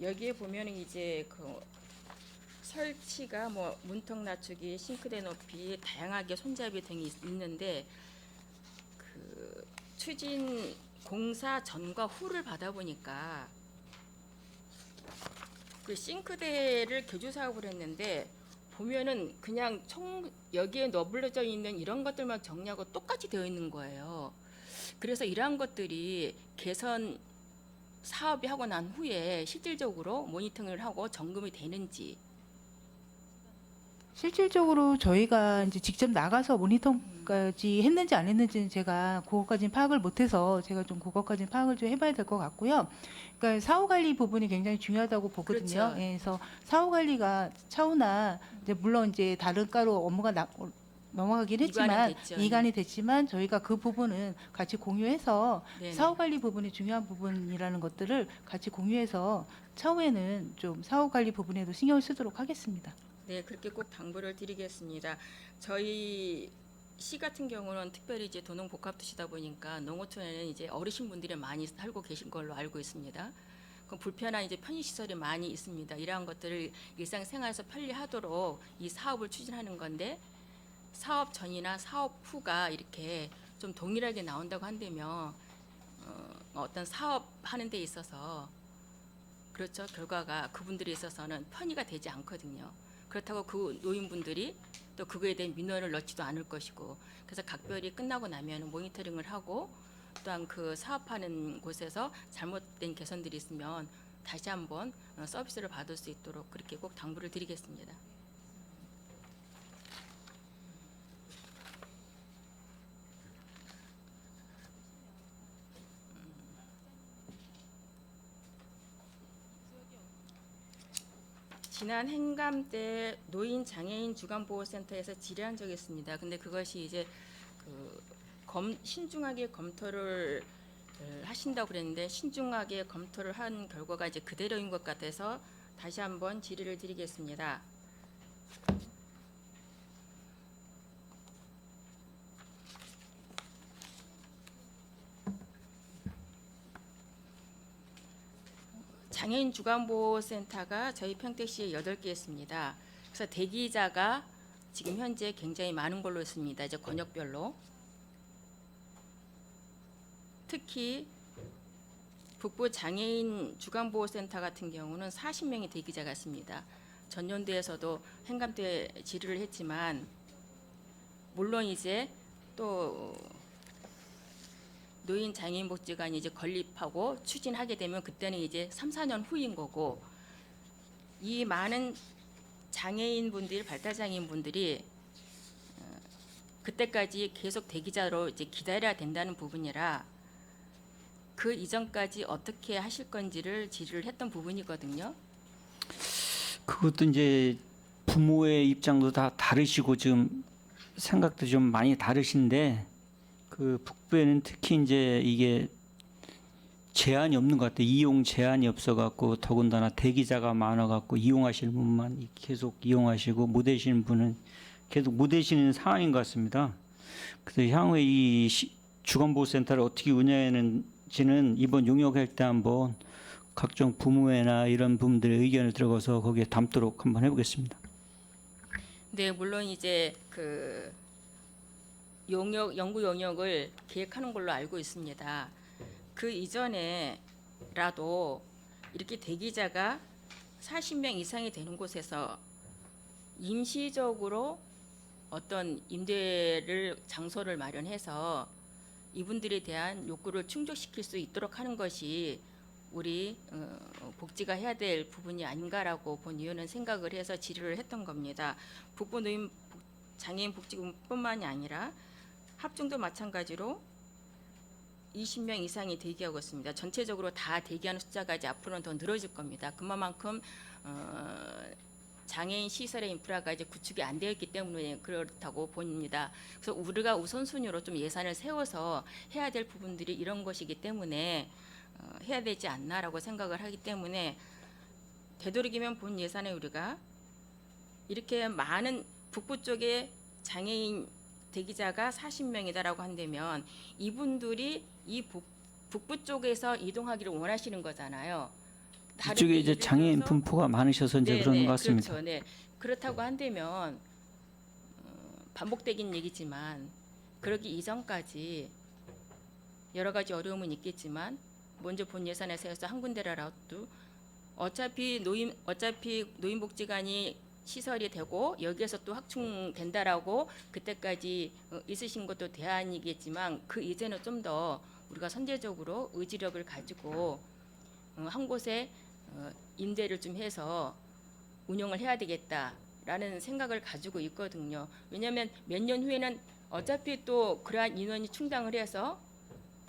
여기에 보면은 이제 그 설치가 뭐 문턱 낮추기, 싱크대 높이 다양하게 손잡이 등이 있는데 그 추진 공사 전과 후를 받아보니까 그 싱크대를 개조 사업을 했는데 보면은 그냥 여기에 너블러져 있는 이런 것들만 정리하고 똑같이 되어 있는 거예요. 그래서 이러한 것들이 개선 사업이 하고 난 후에 실질적으로 모니터링을 하고 점검이 되는지. 실질적으로 저희가 이제 직접 나가서 모니터까지 했는지 안 했는지는 제가 그것까지는 파악을 못해서 제가 좀 그것까지는 파악을 좀 해봐야 될 것 같고요. 그러니까 사후 관리 부분이 굉장히 중요하다고 보거든요. 그렇죠. 예, 그래서 사후 관리가 차후나 이제 물론 이제 다른 과로 업무가 넘어가긴 했지만 됐죠. 이관이 됐지만 저희가 그 부분은 같이 공유해서 네네. 사후 관리 부분이 중요한 부분이라는 것들을 같이 공유해서 차후에는 좀 사후 관리 부분에도 신경을 쓰도록 하겠습니다. 네, 그렇게 꼭 당부를 드리겠습니다. 저희 시 같은 경우는 특별히 이제 도농복합도시다 보니까 농어촌에는 이제 어르신분들이 많이 살고 계신 걸로 알고 있습니다. 그럼 불편한 이제 편의시설이 많이 있습니다. 이러한 것들을 일상생활에서 편리하도록 이 사업을 추진하는 건데 사업 전이나 사업 후가 이렇게 좀 동일하게 나온다고 한다면 어떤 사업하는 데 있어서 그렇죠. 결과가 그분들에 있어서는 편의가 되지 않거든요. 그렇다고 그 노인분들이 또 그거에 대한 민원을 넣지도 않을 것이고 그래서 각별이 끝나고 나면 모니터링을 하고 또한 그 사업하는 곳에서 잘못된 개선들이 있으면 다시 한번 서비스를 받을 수 있도록 그렇게 꼭 당부를 드리겠습니다. 지난 행감 때 노인 장애인 주간보호센터에서 질의한 적이 있습니다. 근데 그것이 이제 신중하게 검토를 하신다고 그랬는데 신중하게 검토를 한 결과가 이제 그대로인 것 같아서 다시 한번 질의를 드리겠습니다. 장애인 주간보호센터가 저희 평택시에 8개 있습니다. 그래서 대기자가 지금 현재 굉장히 많은 걸로 있습니다. 이제 권역별로. 특히 북부 장애인 주간보호센터 같은 경우는 40명의 대기자가 있습니다. 전년도에서도 행감 때 질의를 했지만 물론 이제 또 노인 장애인 복지관이 이제 건립하고 추진하게 되면 그때는 이제 3, 4년 후인 거고 이 많은 장애인분들, 발달장애인분들이 그때까지 계속 대기자로 이제 기다려야 된다는 부분이라 그 이전까지 어떻게 하실 건지를 질의를 했던 부분이거든요. 그것도 이제 부모의 입장도 다 다르시고 지금 생각도 좀 많이 다르신데 그 북부에는 특히 이제 이게 제한이 없는 것 같아요. 이용 제한이 없어갖고 더군다나 대기자가 많아갖고 이용하시는 분만 계속 이용하시고 못 되시는 분은 계속 못 되시는 상황인 것 같습니다. 그래서 향후에 이 주간보호센터를 어떻게 운영하는지는 이번 용역할 때 한번 각종 부모회나 이런 분들의 의견을 들어가서 거기에 담도록 한번 해보겠습니다. 네, 물론 이제 그 연구 용역을 계획하는 걸로 알고 있습니다. 그 이전에라도 이렇게 대기자가 40명 이상이 되는 곳에서 임시적으로 어떤 임대를 장소를 마련해서 이분들에 대한 욕구를 충족시킬 수 있도록 하는 것이 우리 복지가 해야 될 부분이 아닌가라고 본위원은 생각을 해서 질의를 했던 겁니다. 북부 노인 장애인 복지관뿐만이 아니라 합중도 마찬가지로 20명 이상이 대기하고 있습니다. 전체적으로 다 대기하는 숫자가 이제 앞으로는 더 늘어질 겁니다. 그만큼 장애인 시설의 인프라가 이제 구축이 안 되어 있기 때문에 그렇다고 봅니다. 그래서 우리가 우선순위로 좀 예산을 세워서 해야 될 부분들이 이런 것이기 때문에 해야 되지 않나라고 생각을 하기 때문에 되도록이면 본 예산에 우리가 이렇게 많은 북부 쪽에 장애인 대기자가 40명이다라고 한다면 이분들이 이 북부 쪽에서 이동하기를 원하시는 거잖아요. 이쪽에 이제 장애인 분포가 많으셔서 이제 그러는 것 같습니다. 그렇죠. 네. 그렇다고 한다면 반복되긴 얘기지만 그러기 이전까지 여러 가지 어려움은 있겠지만 먼저 본 예산에서 해서 한 군데라도 어차피 노인복지관이 시설이 되고 여기에서 또 확충된다라고 그때까지 있으신 것도 대안이겠지만 그 이제는 좀 더 우리가 선제적으로 의지력을 가지고 한 곳에 임대를 좀 해서 운영을 해야 되겠다라는 생각을 가지고 있거든요. 왜냐하면 몇 년 후에는 어차피 또 그러한 인원이 충당을 해서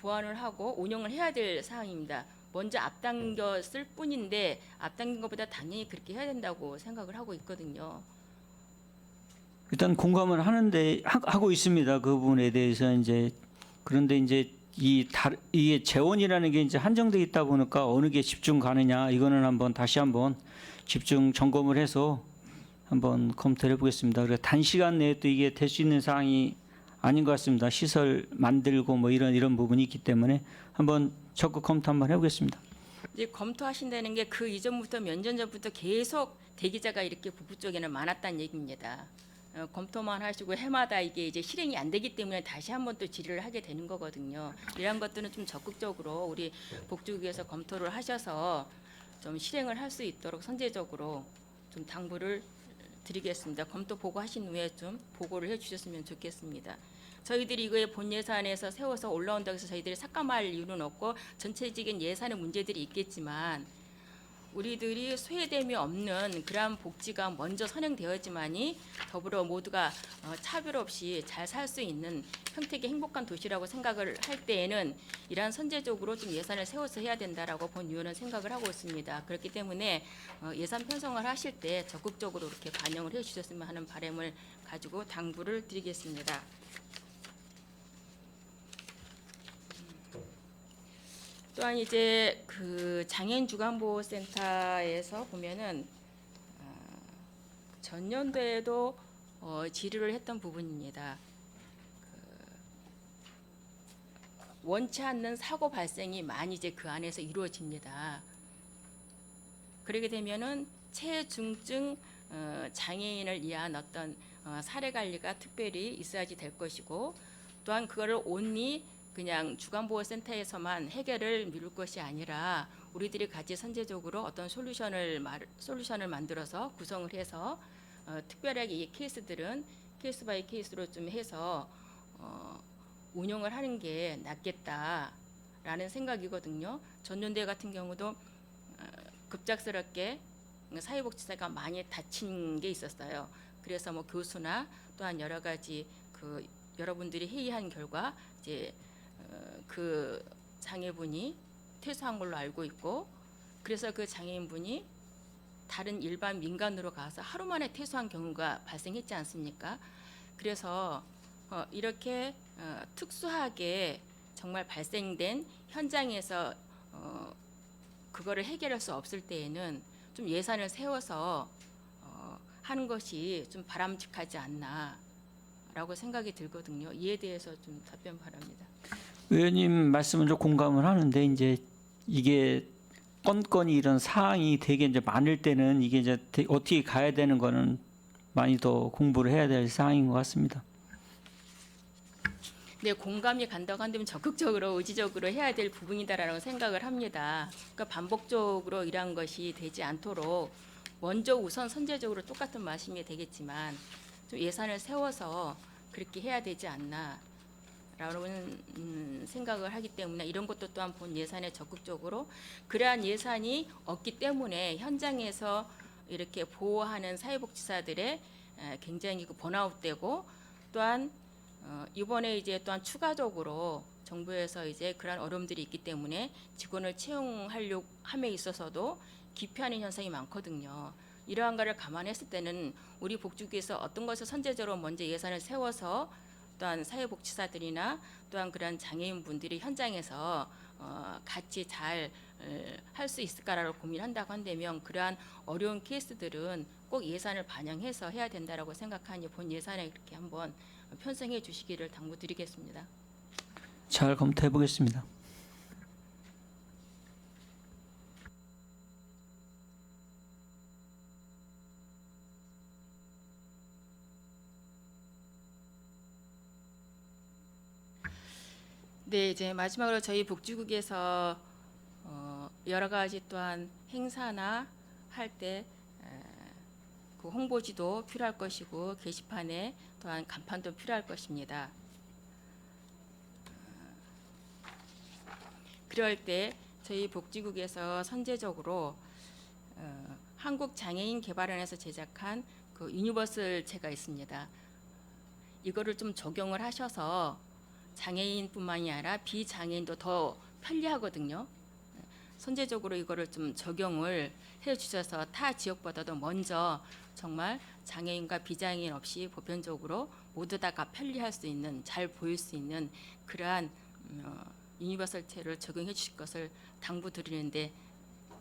보완을 하고 운영을 해야 될 사항입니다. 먼저 앞당겼을 뿐인데 앞당긴 것보다 당연히 그렇게 해야 된다고 생각을 하고 있거든요. 일단 공감을 하고 있습니다. 그 부분에 대해서 이제 그런데 이제 이게 재원이라는 게 이제 한정돼 있다 보니까 어느 게 집중 가느냐 이거는 다시 한번 집중 점검을 해서 한번 검토해 보겠습니다. 그래서 단시간 내에 또 이게 될 수 있는 사항이 아닌 것 같습니다. 시설 만들고 뭐 이런 부분이 있기 때문에 한번 적극 검토 한번 해보겠습니다. 이제 검토하신다는 게 그 이전부터 몇 년 전부터 계속 대기자가 이렇게 북부 쪽에는 많았다는 얘기입니다. 검토만 하시고 해마다 이게 이제 실행이 안 되기 때문에 다시 한번 또 질의를 하게 되는 거거든요. 이런 것들은 좀 적극적으로 우리 복지국에서 검토를 하셔서 좀 실행을 할 수 있도록 선제적으로 좀 당부를 드리겠습니다. 검토 보고하신 후에 좀 보고를 해주셨으면 좋겠습니다. 저희들이 이거에 본 예산에서 세워서 올라온다고 해서 저희들이 삭감할 이유는 없고 전체적인 예산의 문제들이 있겠지만 우리들이 소외됨이 없는 그러한 복지가 먼저 선행되어야지만이 더불어 모두가 차별 없이 잘 살 수 있는 평택의 행복한 도시라고 생각을 할 때에는 이러한 선제적으로 좀 예산을 세워서 해야 된다라고 본 의원은 생각을 하고 있습니다. 그렇기 때문에 예산 편성을 하실 때 적극적으로 이렇게 반영을 해주셨으면 하는 바람을 가지고 당부를 드리겠습니다. 또한 이제 그 장애인 주간보호센터에서 보면은 전년도에도 질의를 했던 부분입니다. 원치 않는 사고 발생이 많이 이제 그 안에서 이루어집니다. 그러게 되면은 체중증 장애인을 위한 어떤 사례 관리가 특별히 있어야지 될 것이고 또한 그거를 온리 그냥 주간보호센터에서만 해결을 미룰 것이 아니라 우리들이 같이 선제적으로 어떤 솔루션을 만들어서 구성을 해서 특별하게 이 케이스들은 케이스 바이 케이스로 좀 해서 운영을 하는 게 낫겠다라는 생각이거든요. 전년대 같은 경우도 급작스럽게 사회복지사가 많이 다친 게 있었어요. 그래서 뭐 교수나 또한 여러 가지 그 여러분들이 회의한 결과 이제 그 장애분이 퇴소한 걸로 알고 있고 그래서 그 장애인분이 다른 일반 민간으로 가서 하루 만에 퇴소한 경우가 발생했지 않습니까? 그래서 이렇게 특수하게 정말 발생된 현장에서 그거를 해결할 수 없을 때에는 좀 예산을 세워서 하는 것이 좀 바람직하지 않나라고 생각이 들거든요. 이에 대해서 좀 답변 바랍니다. 의원님 말씀은 좀 공감을 하는데 이제 이게 건건이 이런 사항이 되게 이제 많을 때는 이게 이제 어떻게 가야 되는 거는 많이 더 공부를 해야 될 사항인 것 같습니다. 네, 공감이 간다고 한다면 적극적으로 의지적으로 해야 될 부분이다라고 생각을 합니다. 그러니까 반복적으로 이러한 것이 되지 않도록 먼저 우선 선제적으로 똑같은 말씀이 되겠지만 좀 예산을 세워서 그렇게 해야 되지 않나. 라는 생각을 하기 때문에 이런 것도 또한 본 예산에 적극적으로 그러한 예산이 없기 때문에 현장에서 이렇게 보호하는 사회복지사들의 굉장히 그 번아웃되고 또한 이번에 이제 또한 추가적으로 정부에서 이제 그러한 어려움들이 있기 때문에 직원을 채용하려 함에 있어서도 기피하는 현상이 많거든요. 이러한 것을 감안했을 때는 우리 복지국에서 어떤 것을 선제적으로 먼저 예산을 세워서 또한 사회복지사들이나 또한 그런 장애인분들이 현장에서 같이 잘 할 수 있을까라고 고민한다고 한다면 그러한 어려운 케이스들은 꼭 예산을 반영해서 해야 된다라고 생각하니 본 예산에 그렇게 한번 편성해 주시기를 당부드리겠습니다. 잘 검토해 보겠습니다. 네, 이제 마지막으로 저희 복지국에서 여러 가지 또한 행사나 할 때 그 홍보지도 필요할 것이고 게시판에 또한 간판도 필요할 것입니다. 그럴 때 저희 복지국에서 선제적으로 한국장애인개발원에서 제작한 그 유니버설체가 있습니다. 이거를 좀 적용을 하셔서 장애인뿐만이 아니라 비장애인도 더 편리하거든요. 선제적으로 이거를 좀 적용을 해주셔서 타 지역보다도 먼저 정말 장애인과 비장애인 없이 보편적으로 모두 다가 편리할 수 있는, 잘 보일 수 있는 그러한 유니버설체를 적용해 주실 것을 당부드리는데,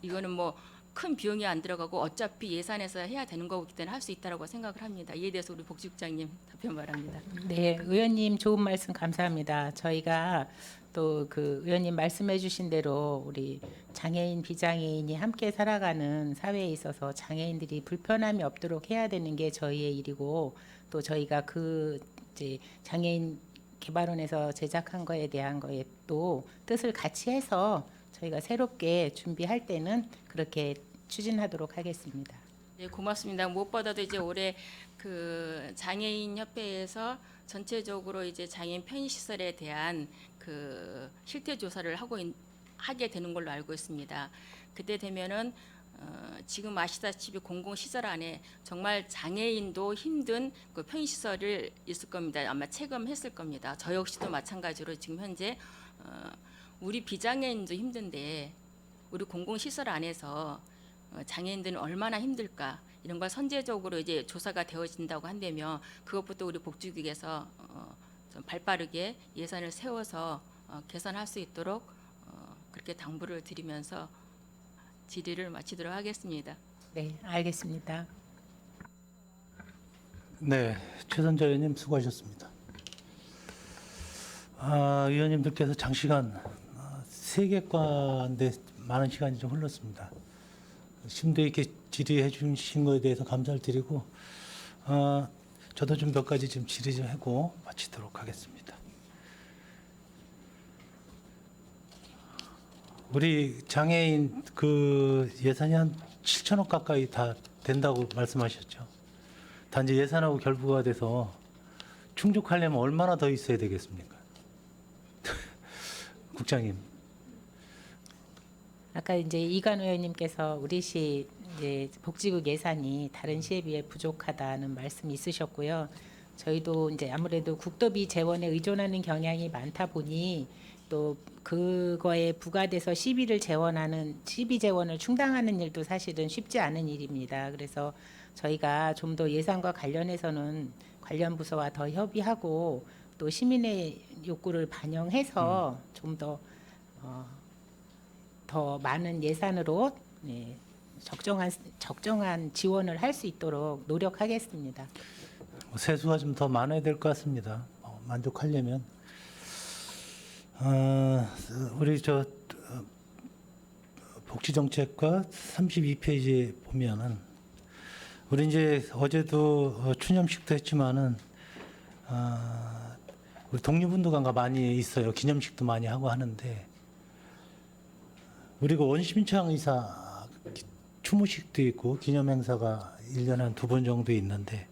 이거는 뭐 큰 비용이 안 들어가고 어차피 예산에서 해야 되는 거기 때문에 할 수 있다고 생각을 합니다. 이에 대해서 우리 복지국장님 답변 바랍니다. 네, 의원님 좋은 말씀 감사합니다. 저희가 또 그 의원님 말씀해주신 대로 우리 장애인, 비장애인이 함께 살아가는 사회에 있어서 장애인들이 불편함이 없도록 해야 되는 게 저희의 일이고, 또 저희가 그 이제 장애인 개발원에서 제작한 거에 대한 거에 또 뜻을 같이 해서 저희가 새롭게 준비할 때는 그렇게 추진하도록 하겠습니다. 네, 고맙습니다. 무엇보다도 이제 올해 그 장애인 협회에서 전체적으로 이제 장애인 편의시설에 대한 그 실태 조사를 하게 되는 걸로 알고 있습니다. 그때 되면은 지금 아시다시피 공공시설 안에 정말 장애인도 힘든 그 편의시설이 있을 겁니다. 아마 체감했을 겁니다. 저 역시도 마찬가지로 지금 현재 우리 비장애인도 힘든데 우리 공공시설 안에서 장애인들은 얼마나 힘들까, 이런 걸 선제적으로 이제 조사가 되어진다고 한다면 그것부터 우리 복지국에서 좀 발빠르게 예산을 세워서 개선할 수 있도록 그렇게 당부를 드리면서 질의를 마치도록 하겠습니다. 네, 알겠습니다. 네, 최선자 의원님 수고하셨습니다. 의원님들께서 장시간 세계관인데 많은 시간이 좀 흘렀습니다. 심도 있게 질의해 주신 거에 대해서 감사를 드리고, 저도 좀 몇 가지 좀 질의 좀 하고 마치도록 하겠습니다. 우리 장애인 그 예산이 한 7천억 가까이 다 된다고 말씀하셨죠. 단지 예산하고 결부가 돼서 충족하려면 얼마나 더 있어야 되겠습니까? 국장님. 아까 이제 이관 의원님께서 우리 시 이제 복지국 예산이 다른 시에 비해 부족하다는 말씀이 있으셨고요. 저희도 이제 아무래도 국도비 재원에 의존하는 경향이 많다 보니 또 그거에 부과돼서 시비를 재원하는 시비 재원을 충당하는 일도 사실은 쉽지 않은 일입니다. 그래서 저희가 좀 더 예산과 관련해서는 관련 부서와 더 협의하고 또 시민의 욕구를 반영해서 좀 더 많은 예산으로 네, 적정한 지원을 할 수 있도록 노력하겠습니다. 세수가 좀 더 많아야 될 것 같습니다. 만족하려면. 우리 복지정책과 32페이지에 보면은 우리 이제 어제도 추념식도 했지만은 우리 독립운동가가 많이 있어요. 기념식도 많이 하고 하는데 우리가 원심창 의사 추모식도 있고 기념행사가 1년에 한 2번 정도 있는데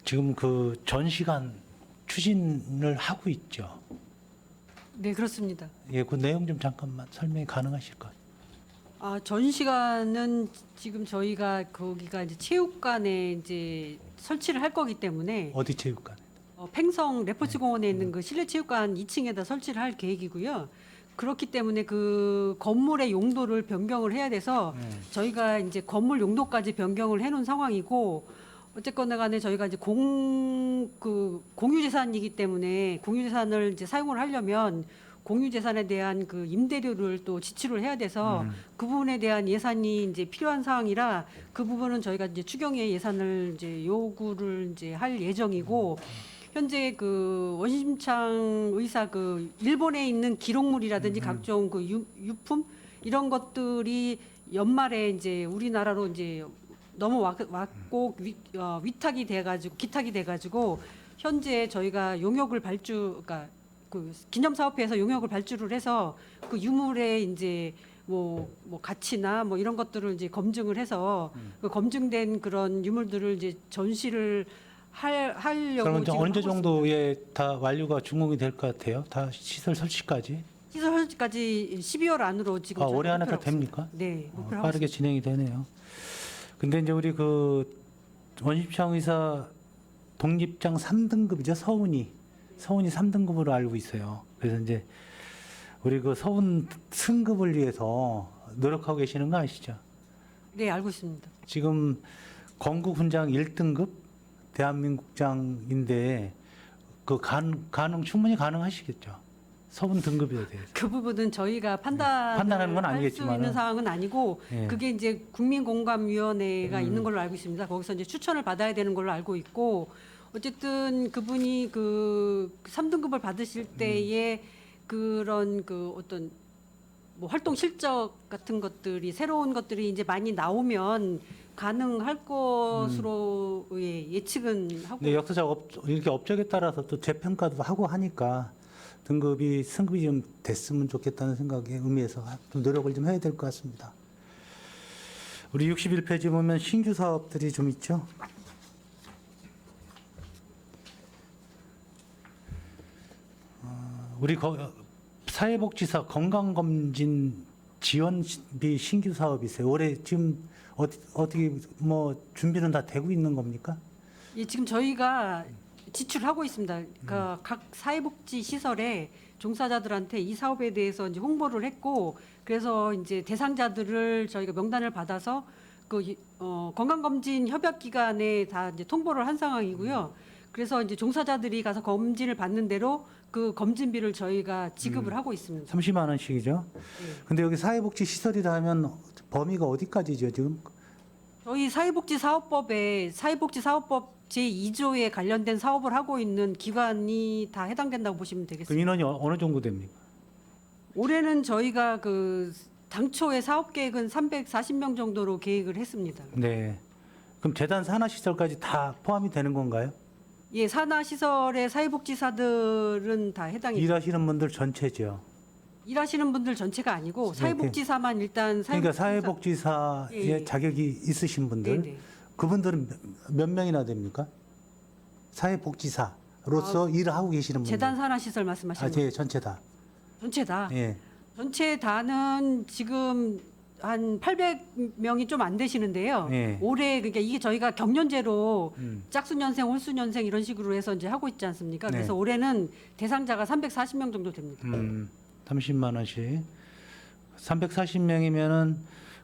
지금 그 전시관 추진을 하고 있죠. 네, 그렇습니다. 예, 그 내용 좀 잠깐만 설명이 가능하실까요? 전시관은 지금 저희가 거기가 이제 체육관에 이제 설치를 할 거기 때문에 어디 체육관? 팽성 레포츠 공원에 있는 그 실내 체육관 2층에다 설치를 할 계획이고요. 그렇기 때문에 그 건물의 용도를 변경을 해야 돼서 저희가 이제 건물 용도까지 변경을 해놓은 상황이고, 어쨌거나 간에 저희가 이제 공유재산이기 때문에 공유재산을 이제 사용을 하려면 공유재산에 대한 그 임대료를 또 지출을 해야 돼서 그 부분에 대한 예산이 이제 필요한 사항이라 그 부분은 저희가 이제 추경의 예산을 이제 요구를 이제 할 예정이고, 현재 그 원심창 의사 그 일본에 있는 기록물이라든지 각종 그 유품 이런 것들이 연말에 이제 우리나라로 이제 넘어왔고 위탁이 돼가지고 기탁이 돼가지고 현재 저희가 용역을 그러니까 그 기념사업회에서 용역을 발주를 해서 그 유물의 이제 가치나 뭐 이런 것들을 이제 검증을 해서 그 검증된 그런 유물들을 이제 전시를 하려고 그러면 지금 언제 하고 정도에 다 완료가 준공이 될 것 같아요? 다 시설 설치까지? 있습니다. 시설 설치까지 12월 안으로 지금 저희가 올해 안에 다 목표를 하고 됩니까? 있습니다. 네, 목표를 하고 빠르게 있습니다. 진행이 되네요. 근데 이제 우리 그 원십창 의사 독립장 3등급이죠. 서운이 3등급으로 알고 있어요. 그래서 이제 우리 그 서운 승급을 위해서 노력하고 계시는 거 아시죠? 네, 알고 있습니다. 지금 건국 훈장 1등급 대한민국장인데 그 가능 충분히 가능하시겠죠. 서운 등급에 대해서. 그 부분은 저희가 판단하는 건 할 수 아니겠지만은. 있는 사항은 아니고 예. 그게 이제 국민공감위원회가 있는 걸로 알고 있습니다. 거기서 이제 추천을 받아야 되는 걸로 알고 있고 어쨌든 그분이 그 3등급을 받으실 때에 그런 그 어떤 뭐 활동 실적 같은 것들이 새로운 것들이 이제 많이 나오면 가능할 것으로 예측은 하고 근데 역사적 이렇게 업적에 따라서 또 재평가도 하고 하니까 승급이 좀 됐으면 좋겠다는 생각에 의미에서 좀 노력을 좀 해야 될 것 같습니다. 우리 61페이지 보면 신규 사업들이 좀 있죠. 우리 사회복지사 건강검진 지원비 신규 사업이 있어요. 올해 지금 어떻게 뭐 준비는 다 되고 있는 겁니까? 예, 지금 저희가 지출하고 있습니다. 그러니까 각 사회복지 시설에 종사자들한테 이 사업에 대해서 이제 홍보를 했고, 그래서 이제 대상자들을 저희가 명단을 받아서 건강검진 협약기관에 다 이제 통보를 한 상황이고요. 그래서 이제 종사자들이 가서 검진을 받는 대로 그 검진비를 저희가 지급을 하고 있습니다. 30만 원씩이죠. 근데 여기 사회복지 시설이라 하면 범위가 어디까지죠, 지금? 저희 사회복지사업법에 사회복지사업법 제2조에 관련된 사업을 하고 있는 기관이 다 해당된다고 보시면 그 되겠습니다. 인원이 어느 정도 됩니까? 올해는 저희가 그 당초의 사업 계획은 340명 정도로 계획을 했습니다. 네. 그럼 재단 산하 시설까지 다 포함이 되는 건가요? 예, 산하 시설의 사회복지사들은 다 해당이 일하시는 분들 전체죠. 일하시는 분들 전체가 아니고 네, 사회복지사만 일단 그러니까 사회복지사의 예, 예. 자격이 있으신 분들, 네네. 그분들은 몇 명이나 됩니까? 사회복지사로서 일을 하고 계시는 분들. 재단 산하 시설 말씀하시는 거예요? 전체 다. 전체 다. 예. 전체 다는 지금 한 800명이 좀 안 되시는데요. 네. 올해 그러니까 이게 저희가 경년제로 음. 짝수년생, 홀수년생 이런 식으로 해서 이제 하고 있지 않습니까? 네. 그래서 올해는 대상자가 340명 정도 됩니다. 30만 원씩. 340명이면은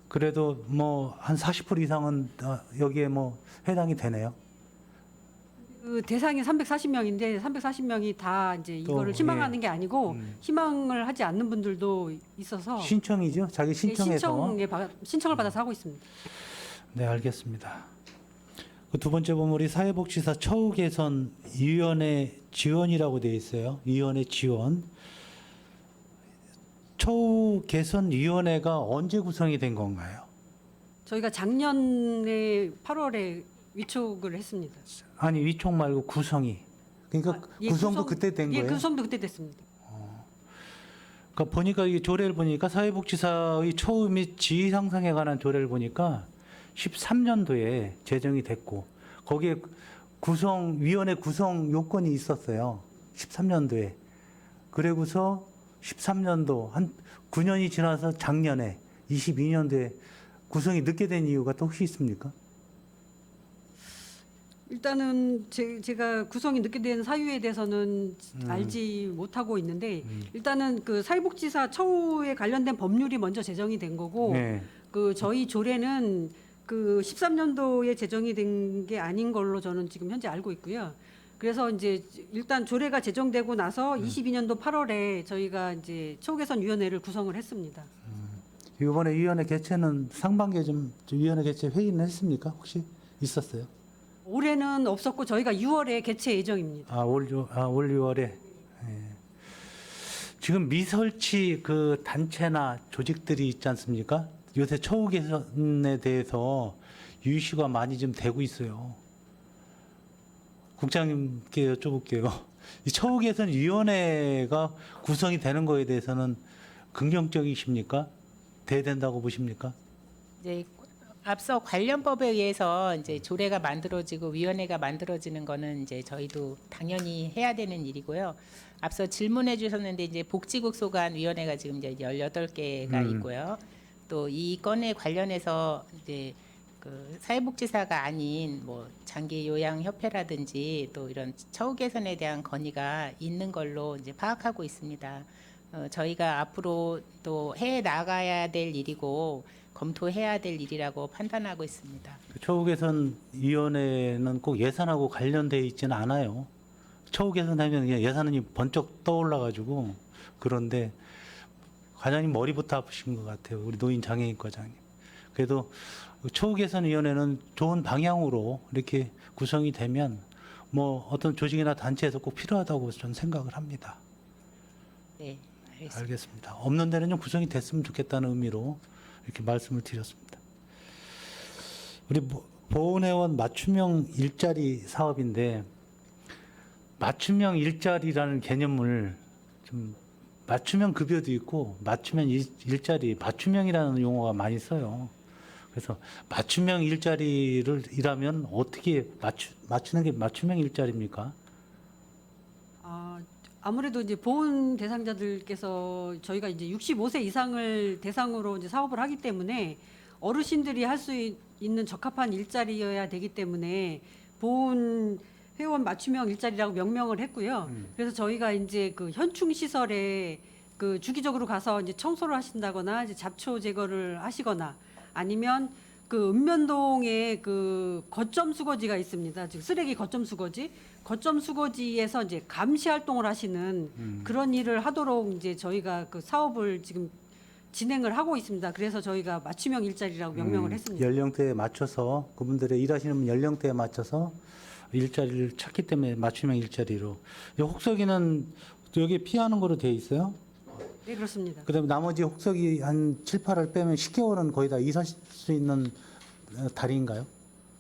그래도 뭐 한 40% 이상은 여기에 뭐 해당이 되네요. 그 대상이 340명인데 340명이 다 이제 또, 이거를 희망하는 예. 게 아니고 희망을 하지 않는 분들도 있어서 신청이죠. 자기 예, 신청해서. 신청을 받아서 하고 있습니다. 네, 알겠습니다. 그 두 번째 보면 우리 사회복지사 처우 개선 위원회 지원이라고 되어 있어요. 위원회 지원. 처우 개선 위원회가 언제 구성이 된 건가요? 저희가 작년에 8월에 위촉을 했습니다. 아니 위촉 말고 구성이. 그러니까 예, 구성도 그때 된 예, 거예요. 구성도 그때 됐습니다. 그러니까 보니까 이 조례를 보니까 사회복지사의 처우 및 지위 상승에 관한 조례를 보니까 13년도에 제정이 됐고 거기에 위원회 구성 요건이 있었어요. 13년도에. 그리고서 13년도 한 9년이 지나서 작년에 22년도에 구성이 늦게 된 이유가 또 혹시 있습니까? 일단은 제가 구성이 늦게 된 사유에 대해서는 알지 못하고 있는데 일단은 그 사회복지사 처우에 관련된 법률이 먼저 제정이 된 거고 네. 그 저희 조례는 그 13년도에 제정이 된 게 아닌 걸로 저는 지금 현재 알고 있고요. 그래서 이제 일단 조례가 제정되고 나서 22년도 8월에 저희가 이제 처우개선위원회를 구성을 했습니다. 이번에 위원회 개최는 상반기에 좀 위원회 개최 회의는 했습니까? 혹시 있었어요? 올해는 없었고 저희가 6월에 개최 예정입니다. 올 6월에. 예. 지금 미설치 그 단체나 조직들이 있지 않습니까? 요새 처우 개선에 대해서 유시가 많이 좀 되고 있어요. 국장님께 여쭤볼게요. 이 처우 개선 위원회가 구성이 되는 거에 대해서는 긍정적이십니까? 돼야 된다고 보십니까? 이제 앞서 관련법에 의해서 이제 조례가 만들어지고 위원회가 만들어지는 거는 이제 저희도 당연히 해야 되는 일이고요. 앞서 질문해 주셨는데 이제 복지국 소관 위원회가 지금 이제 18개가 있고요. 또 이 건에 관련해서 이제 그 사회복지사가 아닌 뭐 장기 요양 협회라든지 또 이런 처우 개선에 대한 건의가 있는 걸로 이제 파악하고 있습니다. 저희가 앞으로 또 해 나가야 될 일이고 검토해야 될 일이라고 판단하고 있습니다. 그 처우 개선 위원회는 꼭 예산하고 관련돼 있지는 않아요. 처우 개선하면 그냥 예산이 번쩍 떠올라 가지고 그런데 과장님 머리부터 아프신 것 같아요. 우리 노인 장애인 과장님. 그래도 처우 개선 위원회는 좋은 방향으로 이렇게 구성이 되면 뭐 어떤 조직이나 단체에서 꼭 필요하다고 저는 생각을 합니다. 네, 알겠습니다. 알겠습니다. 없는 데는 좀 구성이 됐으면 좋겠다는 의미로 이렇게 말씀을 드렸습니다. 우리 보훈회원 맞춤형 일자리 사업인데 맞춤형 일자리라는 개념을 좀 맞춤형 급여도 있고 맞춤형 일자리, 맞춤형이라는 용어가 많이 써요. 그래서 맞춤형 일자리를 일하면 어떻게 맞추는 게 맞춤형 일자리입니까? 아무래도 이제 보훈 대상자들께서 저희가 이제 65세 이상을 대상으로 이제 사업을 하기 때문에 어르신들이 할 수 있는 적합한 일자리여야 되기 때문에 보훈 회원 맞춤형 일자리라고 명명을 했고요. 그래서 저희가 이제 그 현충 시설에 그 주기적으로 가서 이제 청소를 하신다거나 이제 잡초 제거를 하시거나 아니면 그 읍면동에 그 거점 수거지가 있습니다. 즉 쓰레기 거점 수거지에서 이제 감시 활동을 하시는 그런 일을 하도록 이제 저희가 그 사업을 지금 진행을 하고 있습니다. 그래서 저희가 맞춤형 일자리라고 명명을 했습니다. 연령대에 맞춰서 그분들의 일하시는 분 연령대에 맞춰서 일자리를 찾기 때문에 맞춤형 일자리로. 혹서기는 여기 피하는 거로 돼 있어요? 네, 그렇습니다. 그다음에 나머지 혹서기 한 7, 8월 빼면 10개월은 거의 다 일하실 수 있는 달인가요?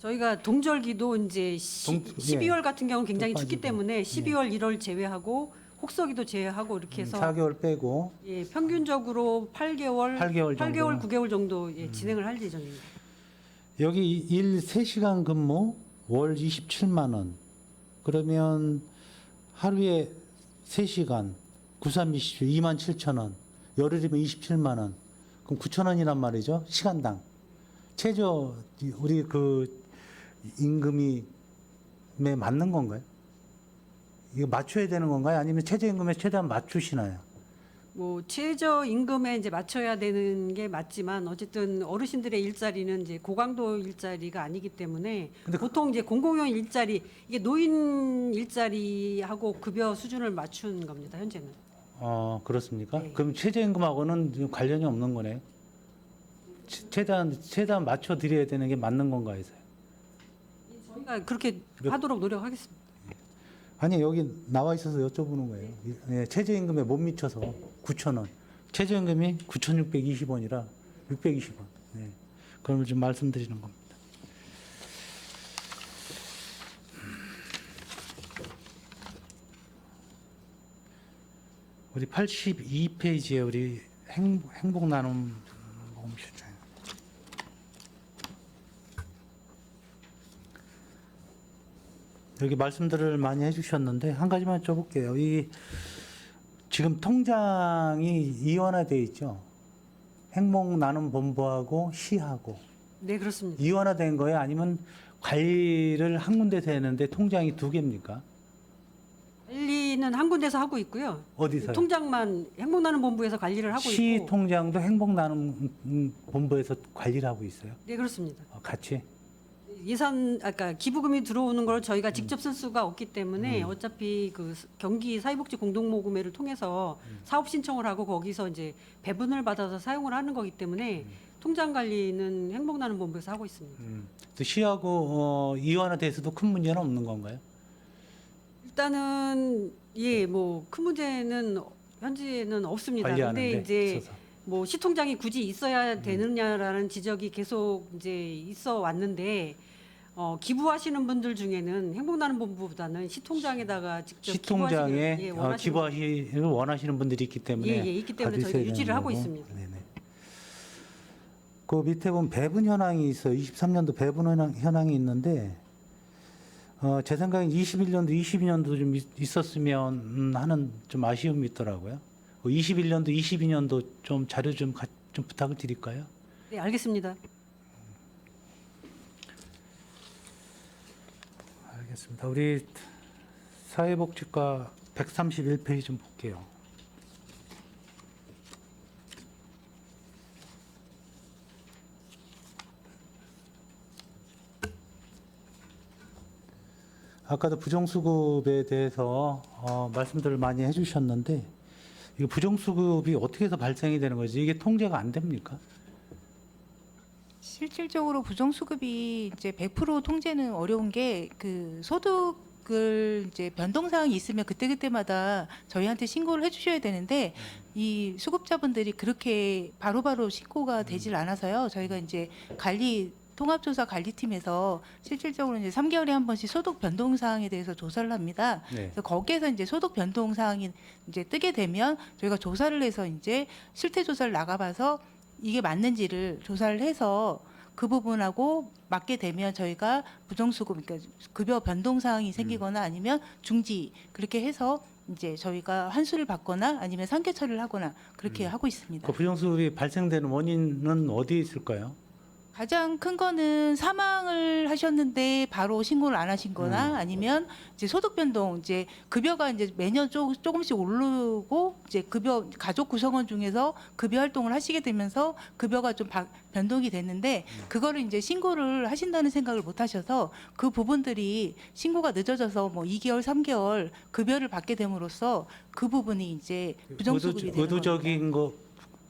저희가 동절기도 이제 12월 같은 경우는 굉장히 또 춥기 빠지고. 때문에 12월, 1월 제외하고 혹서기도 제외하고 이렇게 해서 4개월 빼고 예, 평균적으로 8개월, 8개월 정도. 8개월, 9개월 정도 예, 진행을 할 예정입니다. 여기 일 3시간 근무 월 27만 원. 그러면 하루에 3시간 9320 2만 7천 원. 열흘이면 27만 원. 그럼 9천 원이란 말이죠. 시간당. 최저 우리 그 임금이 맞는 건가요? 이거 맞춰야 되는 건가요? 아니면 최저임금에 최대한 맞추시나요? 뭐 최저 임금에 이제 맞춰야 되는 게 맞지만 어쨌든 어르신들의 일자리는 이제 고강도 일자리가 아니기 때문에 보통 이제 공공용 일자리 이게 노인 일자리하고 급여 수준을 맞춘 겁니다. 현재는. 그렇습니까? 네. 그럼 최저임금하고는 좀 관련이 없는 거네요. 최대한 맞춰 드려야 되는 게 맞는 건가 해서요. 저희가 그렇게 하도록 노력하겠습니다. 아니 여기 나와 있어서 여쭤보는 거예요. 예, 최저임금에 못 미쳐서 9천 원. 최저임금이 9,620원이라 620원. 네. 그걸 좀 말씀드리는 겁니다. 우리 82페이지에 우리 행복 나눔 실장. 여기 말씀들을 많이 해주셨는데 한 가지만 여쭤볼게요. 이 지금 통장이 이원화되어 있죠. 행복나눔본부하고 시하고 네, 그렇습니다. 이원화된 거예요? 아니면 관리를 한 군데서 했는데 통장이 두 개입니까? 관리는 한 군데서 하고 있고요. 어디서요? 통장만 행복나눔본부에서 관리를 하고 시 있고. 통장도 행복나눔본부에서 관리를 하고 있어요. 네, 그렇습니다. 같이. 아까 기부금이 들어오는 걸 저희가 직접 쓸 수가 없기 때문에 어차피 그 경기 사회복지 공동모금회를 통해서 사업 신청을 하고 거기서 이제 배분을 받아서 사용을 하는 거기 때문에 통장 관리는 행복나눔본부에서 하고 있습니다. 시하고 이원화돼서도 큰 문제는 없는 건가요? 일단은 예, 뭐 큰 문제는 현재는 없습니다. 관리하는 근데 데 이제 있어서. 뭐 시통장이 굳이 있어야 되느냐라는 지적이 계속 이제 있어 왔는데 기부하시는 분들 중에는 행복나눔본부보다는 시통장에다가 직접 시통장에 기부하시기를 기부하시를 원하시는 분들이 있기 때문에 있기 때문에 가지고 저희가 있어야 유지를 되는 하고 거고. 있습니다. 네네. 그 밑에 보면 배분 현황이 있어요. 23년도 배분 현황이 있는데 제 생각엔 21년도, 22년도 좀 있었으면 하는 좀 아쉬움이 있더라고요. 21년도, 22년도 좀 자료 좀 부탁을 드릴까요? 네, 알겠습니다. 알겠습니다. 우리 사회복지과 131페이지 좀 볼게요. 아까도 부정수급에 대해서 말씀들을 많이 해주셨는데 이 부정수급이 어떻게 해서 발생이 되는 거지? 이게 통제가 안 됩니까? 실질적으로 부정수급이 이제 100% 통제는 어려운 게 그 소득을 이제 변동 사항이 있으면 그때그때마다 저희한테 신고를 해주셔야 되는데 이 수급자분들이 그렇게 바로바로 신고가 되질 않아서요. 저희가 이제 통합조사 관리팀에서 실질적으로 이제 3개월에 한 번씩 소득 변동 사항에 대해서 조사를 합니다. 네. 그래서 거기에서 이제 소득 변동 사항이 이제 뜨게 되면 저희가 조사를 해서 이제 실태 조사를 나가봐서 이게 맞는지를 조사를 해서 그 부분하고 맞게 되면 저희가 부정수급, 그러니까 급여 변동 사항이 생기거나 아니면 중지 그렇게 해서 이제 저희가 환수를 받거나 아니면 상계 처리를 하거나 그렇게 하고 있습니다. 그 부정수급이 발생되는 원인은 어디에 있을까요? 가장 큰 거는 사망을 하셨는데 바로 신고를 안 하신 거나 아니면 이제 소득 변동, 이제 급여가 이제 매년 조금씩 오르고 이제 급여 가족 구성원 중에서 급여 활동을 하시게 되면서 급여가 좀 변동이 됐는데 그거를 이제 신고를 하신다는 생각을 못 하셔서 그 부분들이 신고가 늦어져서 뭐 2개월, 3개월 급여를 받게 됨으로써 그 부분이 이제 부정수급이 되는 의도적인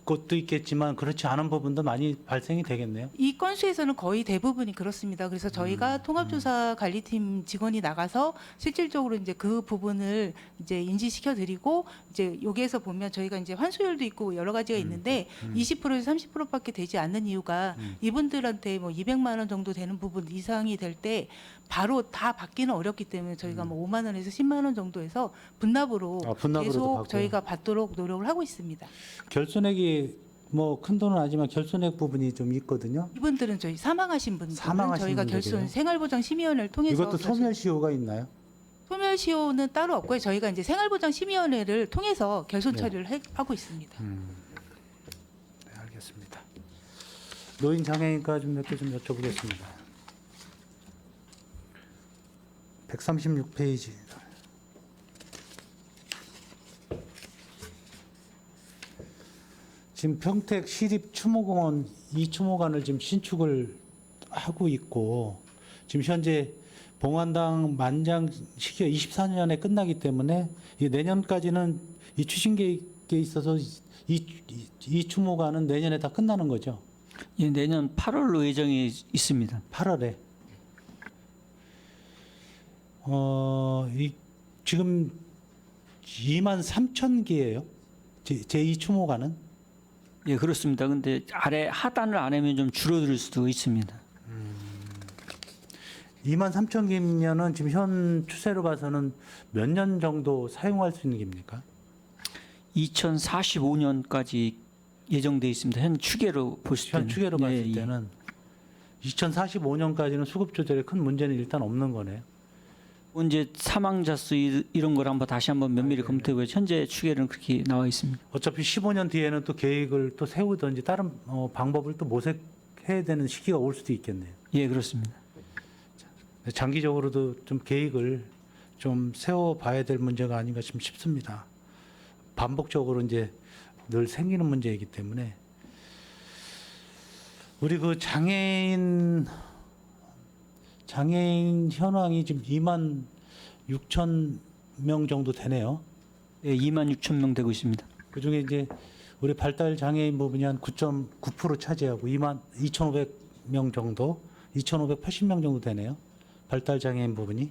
것도 있겠지만 그렇지 않은 부분도 많이 발생이 되겠네요. 이 건수에서는 거의 대부분이 그렇습니다. 그래서 저희가 통합조사 관리팀 직원이 나가서 실질적으로 이제 그 부분을 이제 인지시켜 드리고 이제 여기에서 보면 저희가 이제 환수율도 있고 여러 가지가 있는데 20%에서 30%밖에 되지 않는 이유가 이분들한테 뭐 200만 원 정도 되는 부분 이상이 될 때 바로 다 받기는 어렵기 때문에 저희가 뭐 5만 원에서 10만 원 정도에서 분납으로 분납으로도 계속 받고요. 저희가 받도록 노력을 하고 있습니다. 결손액이 뭐 큰 돈은 아니지만 결손액 부분이 좀 있거든요. 이분들은 저희 사망하신 분들은 저희가 분들이에요? 결손 생활보장심의위원회를 통해서 이것도 소멸시효가 있나요? 소멸시효는 따로 없고요. 저희가 이제 생활보장심의위원회를 통해서 결손 네. 처리를 하고 있습니다. 네, 알겠습니다. 노인 장애인과 좀 몇 개 좀 여쭤보겠습니다. 136페이지. 지금 평택 시립 추모공원 이 추모관을 지금 신축을 하고 있고 지금 현재 봉안당 만장 시기가 24년에 끝나기 때문에 이 내년까지는 이 추진 계획에 있어서 이 추모관은 내년에 다 끝나는 거죠. 예, 내년 8월로 예정이 있습니다. 8월에. 지금 2만 3천 개예요. 제2 추모관은. 예, 그렇습니다. 근데 아래 하단을 안 하면 좀 줄어들 수도 있습니다. 2만 3천 개면은 지금 현 추세로 봐서는 몇 년 정도 사용할 수 있는 겁니까? 2045년까지 예정돼 있습니다. 현 추계로 보실 때는. 현 추계로 봤을 예, 예. 때는 2045년까지는 수급 조절에 큰 문제는 일단 없는 거네요. 이제 사망자 수 이런 걸 한번 다시 한번 면밀히 검토해보고 현재 추계는 그렇게 나와 있습니다. 어차피 15년 뒤에는 또 계획을 또 세우든지 다른 방법을 또 모색해야 되는 시기가 올 수도 있겠네요. 예, 그렇습니다. 장기적으로도 좀 계획을 좀 세워봐야 될 문제가 아닌가 싶습니다. 반복적으로 이제 늘 생기는 문제이기 때문에 우리 그 장애인 현황이 지금 2만 6천 명 정도 되네요. 예, 2만 6천 명 되고 있습니다. 그 중에 이제 우리 발달 장애인 부분이 한 9.9% 차지하고 2만 2,500명 정도, 2,580명 정도 되네요. 발달 장애인 부분이.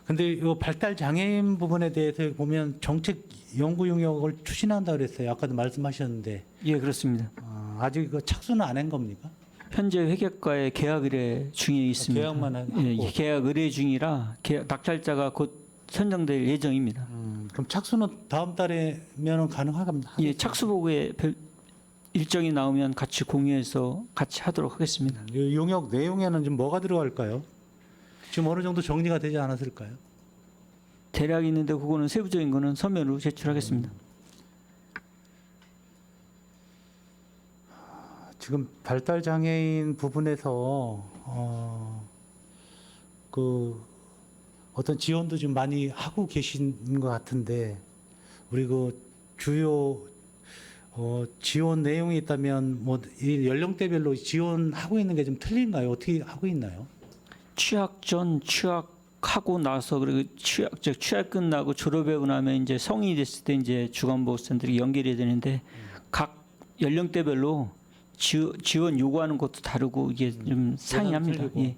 근데 이 발달 장애인 부분에 대해서 보면 정책 연구 용역을 추진한다 그랬어요. 아까도 말씀하셨는데 예, 그렇습니다. 아직 그 착수는 안 한 겁니까? 현재 회계과에 계약 의뢰 중에 있습니다. 계약만 하고. 예, 계약 의뢰 중이라 낙찰자가 곧 선정될 예정입니다. 그럼 착수는 다음 달에면은 가능합니다. 예, 착수 보고에 일정이 나오면 같이 공유해서 같이 하도록 하겠습니다. 이 용역 내용에는 좀 뭐가 들어갈까요? 지금 어느 정도 정리가 되지 않았을까요? 대략 있는데 그거는 세부적인 거는 서면으로 제출하겠습니다. 지금 발달 장애인 부분에서 그 어떤 지원도 좀 많이 하고 계신 것 같은데 우리 그 주요 지원 내용이 있다면 뭐 이 연령대별로 지원하고 있는 게 좀 틀린가요? 어떻게 하고 있나요? 취학 전, 취학하고 나서 그리고 취학 끝나고 졸업하고 나면 이제 성인이 됐을 때 이제 주간보호센터로 연결이 되는데 각 연령대별로 지원 요구하는 것도 다르고 이게 좀 상이합니다. 틀리고. 예.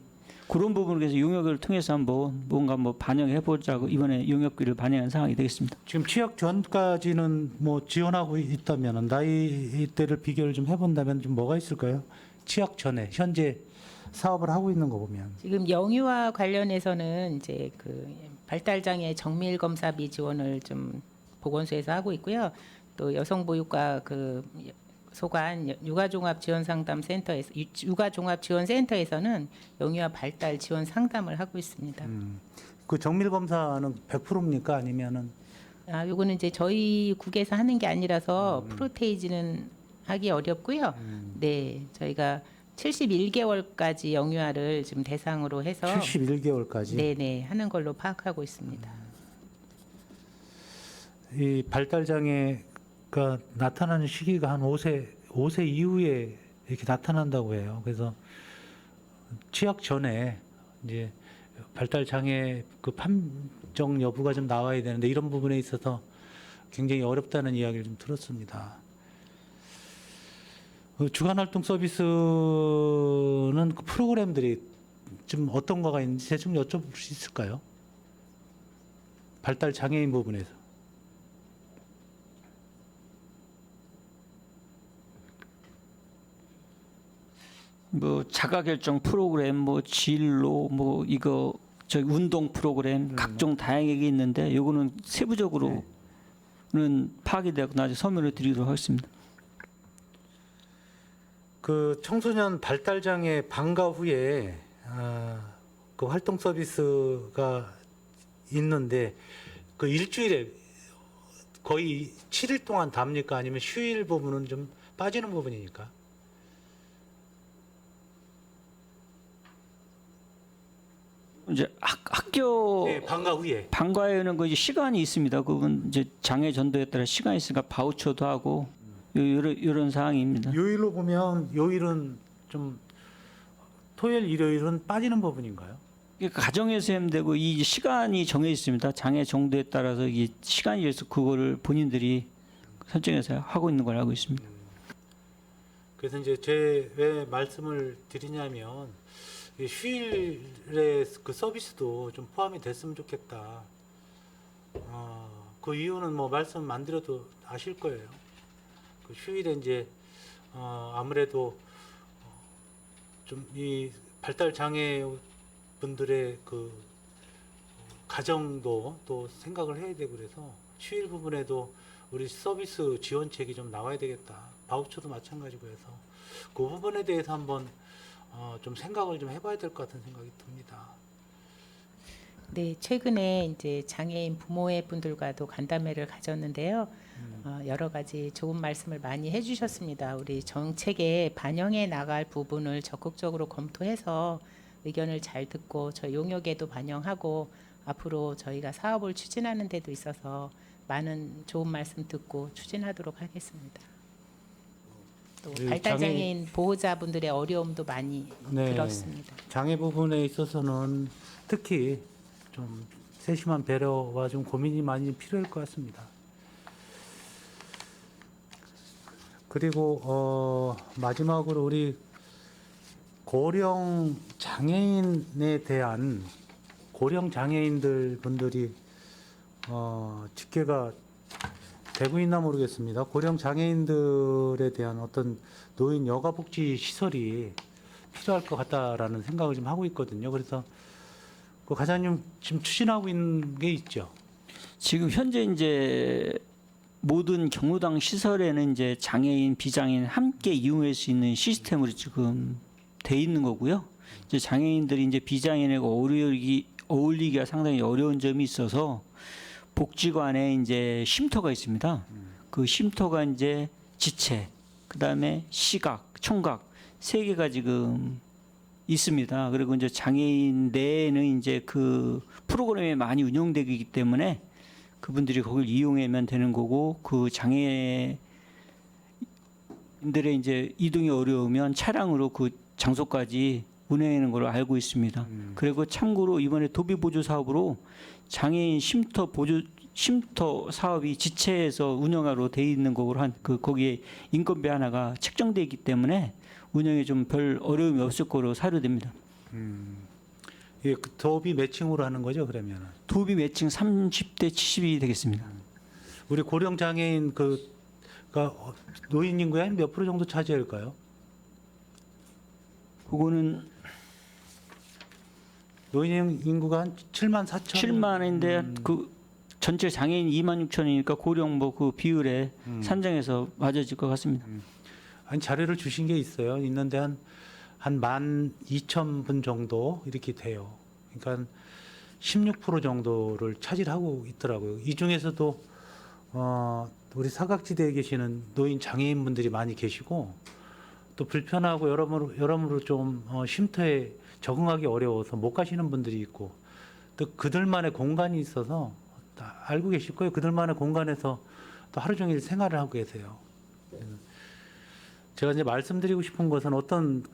그런 부분을 그래서 용역을 통해서 한번 뭔가 뭐 반영해 보자고 이번에 용역비를 반영한 상황이 되겠습니다. 지금 취학 전까지는 뭐 지원하고 있다면 나이대를 비교를 좀 해본다면 좀 뭐가 있을까요? 취학 전에 현재 사업을 하고 있는 거 보면 지금 영유아 관련해서는 이제 그 발달장애 정밀 검사비 지원을 좀 보건소에서 하고 있고요. 또 여성보육과 그 소관 육아종합지원상담센터에서 육아종합지원센터에서는 영유아 발달 지원 상담을 하고 있습니다. 그 정밀 검사는 100%입니까? 아니면은 요거는 이제 저희 국에서 하는 게 아니라서 프로테이지는 하기 어렵고요. 네, 저희가 71개월까지 영유아를 지금 대상으로 해서 71개월까지 네네 하는 걸로 파악하고 있습니다. 이 발달 장애가 나타나는 시기가 한 5세 이후에 이렇게 나타난다고 해요. 그래서 취학 전에 이제 발달 장애 그 판정 여부가 좀 나와야 되는데 이런 부분에 있어서 굉장히 어렵다는 이야기를 좀 들었습니다. 그 주간 활동 서비스는 그 프로그램들이 좀 어떤 거가 있는지 대충 여쭤볼 수 있을까요? 발달 장애인 부분에서. 뭐 자가결정 프로그램, 뭐 진로, 뭐 이거 저 운동 프로그램 각종 다양하게 있는데 요거는 세부적으로는 파악이 되고 나중에 서면을 드리도록 하겠습니다. 그 청소년 발달 장애 방과 후에 그 활동 서비스가 있는데 그 일주일에 거의 7일 동안 답니까? 아니면 휴일 부분은 좀 빠지는 부분이니까? 이제 학교 네, 방과 후에. 방과에는 그 이제 시간이 있습니다. 그건 이제 장애 전도에 따라 시간이 있으니까 바우처도 하고 이런 사항입니다. 요일로 보면 요일은 좀 토요일 일요일은 빠지는 부분인가요? 그러니까 가정에서 하면 되고 이 시간이 정해 있습니다. 장애 정도에 따라서 이 시간이 있어서 그거를 본인들이 설정해서 하고 있는 걸 알고 있습니다. 그래서 이제 제 왜 말씀을 드리냐면 이 휴일에 그 서비스도 좀 포함이 됐으면 좋겠다. 그 이유는 뭐 말씀 안 드려도 아실 거예요. 그 휴일에 이제 아무래도 좀 이 발달 장애 분들의 그 가정도 또 생각을 해야 되고 그래서 휴일 부분에도 우리 서비스 지원책이 좀 나와야 되겠다. 바우처도 마찬가지고 해서 그 부분에 대해서 한번 좀 생각을 좀 해봐야 될 것 같은 생각이 듭니다. 네, 최근에 이제 장애인 부모회 분들과도 간담회를 가졌는데요. 여러 가지 좋은 말씀을 많이 해주셨습니다. 우리 정책에 반영해 나갈 부분을 적극적으로 검토해서 의견을 잘 듣고 저희 용역에도 반영하고 앞으로 저희가 사업을 추진하는 데도 있어서 많은 좋은 말씀 듣고 추진하도록 하겠습니다. 또 그 발달장애인 보호자분들의 어려움도 많이 네. 들었습니다. 장애 부분에 있어서는 특히 좀 세심한 배려와 좀 고민이 많이 필요할 것 같습니다. 그리고 마지막으로 우리 고령 장애인에 대한 고령 장애인들 분들이 집계가 되고 있나 모르겠습니다. 고령 장애인들에 대한 어떤 노인 여가복지 시설이 필요할 것 같다라는 생각을 좀 하고 있거든요. 그래서 그 과장님 지금 추진하고 있는 게 있죠. 지금 현재 이제 모든 경로당 시설에는 이제 장애인, 비장애인 함께 이용할 수 있는 시스템으로 지금 돼 있는 거고요. 이제 장애인들이 이제 비장애인과 어울리기가 상당히 어려운 점이 있어서 복지관에 이제 쉼터가 있습니다. 그 쉼터가 이제 지체, 그다음에 시각, 청각 세 개가 지금 있습니다. 그리고 이제 장애인 내에는 이제 그 프로그램이 많이 운영되기 때문에 그분들이 거길 이용하면 되는 거고, 그 장애인들의 이제 이동이 어려우면 차량으로 그 장소까지 운행하는 걸로 알고 있습니다. 그리고 참고로 이번에 도비 보조 사업으로 장애인 쉼터 사업이 지체해서 운영하러 돼 있는 거로 거기에 인건비 하나가 책정돼 있기 때문에 운영에 좀 별 어려움이 없을 거로 사료됩니다. 예, 그 도비 매칭으로 하는 거죠, 그러면은. 도비 매칭 30대 70이 되겠습니다. 우리 고령 장애인 그가 노인 인구의 한 몇 프로 정도 차지할까요? 그거는 노인 인구가 한 7만 4천. 7만인데 그 전체 장애인 2만 6천이니까 고령 뭐 그 비율에 산정해서 맞아질 것 같습니다. 아니 자료를 주신 게 있어요. 있는데 한 12,000분 정도 이렇게 돼요. 그러니까 16% 정도를 차지하고 있더라고요. 이 중에서도 우리 사각지대에 계시는 노인 장애인분들이 많이 계시고, 또 불편하고 여러모로 좀 쉼터에 적응하기 어려워서 못 가시는 분들이 있고, 또 그들만의 공간이 있어서 다 알고 계실 거예요. 그들만의 공간에서 또 하루 종일 생활을 하고 계세요. 제가 이제 말씀드리고 싶은 것은 어떤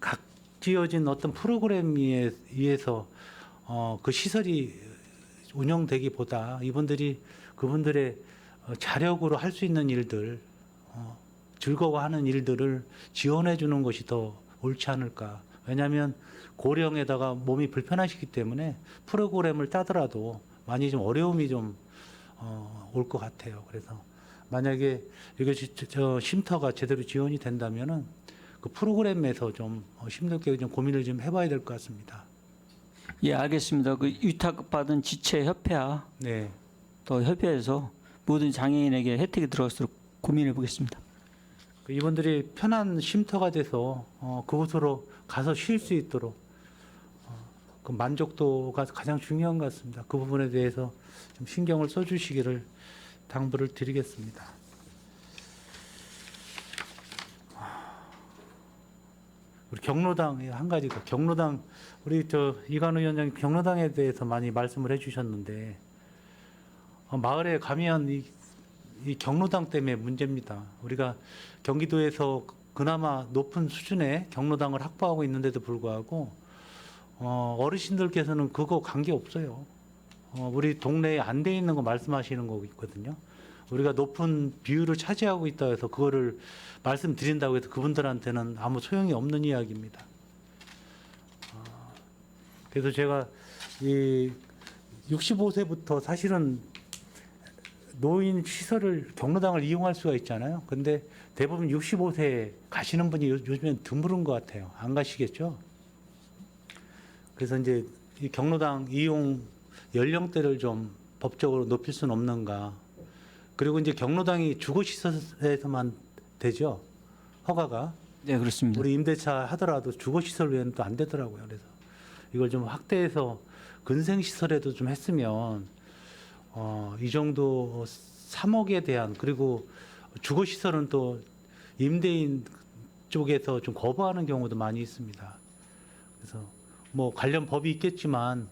지어진 어떤 프로그램에 의해서 그 시설이 운영되기보다 이분들이 그분들의 자력으로 할 수 있는 일들, 즐거워하는 일들을 지원해 주는 것이 더 옳지 않을까. 왜냐하면 고령에다가 몸이 불편하시기 때문에 프로그램을 따더라도 많이 좀 어려움이 좀 올 것 같아요. 그래서 만약에 이것이 쉼터가 제대로 지원이 된다면은 그 프로그램에서 좀 힘들게 좀 고민을 좀 해봐야 될 것 같습니다. 예, 알겠습니다. 그 위탁받은 지체 협회와 네. 또 협회에서 모든 장애인에게 혜택이 들어갈수록 고민해 보겠습니다. 이분들이 편한 쉼터가 돼서 그곳으로 가서 쉴 수 있도록 그 만족도가 가장 중요한 것 같습니다. 그 부분에 대해서 좀 신경을 써주시기를 당부를 드리겠습니다. 우리 경로당 한 가지가 경로당, 우리 이관우 위원장님 경로당에 대해서 많이 말씀을 해주셨는데 마을에 가면 이 경로당 때문에 문제입니다. 우리가 경기도에서 그나마 높은 수준의 경로당을 확보하고 있는데도 불구하고 어르신들께서는 그거 관계 없어요. 우리 동네에 안 돼 있는 거 말씀하시는 거 있거든요. 우리가 높은 비율을 차지하고 있다 해서 그거를 말씀드린다고 해서 그분들한테는 아무 소용이 없는 이야기입니다. 그래서 제가 이 65세부터 사실은 노인 시설을 경로당을 이용할 수가 있잖아요. 근데 대부분 65세에 가시는 분이 요즘엔 드물은 것 같아요. 안 가시겠죠? 그래서 이제 이 경로당 이용 연령대를 좀 법적으로 높일 수는 없는가. 그리고 이제 경로당이 주거시설에서만 되죠. 허가가. 네, 그렇습니다. 우리 임대차 하더라도 주거시설 외에는 또 안 되더라고요. 그래서 이걸 좀 확대해서 근생시설에도 좀 했으면 이 정도 3억에 대한, 그리고 주거시설은 또 임대인 쪽에서 좀 거부하는 경우도 많이 있습니다. 그래서 뭐 관련 법이 있겠지만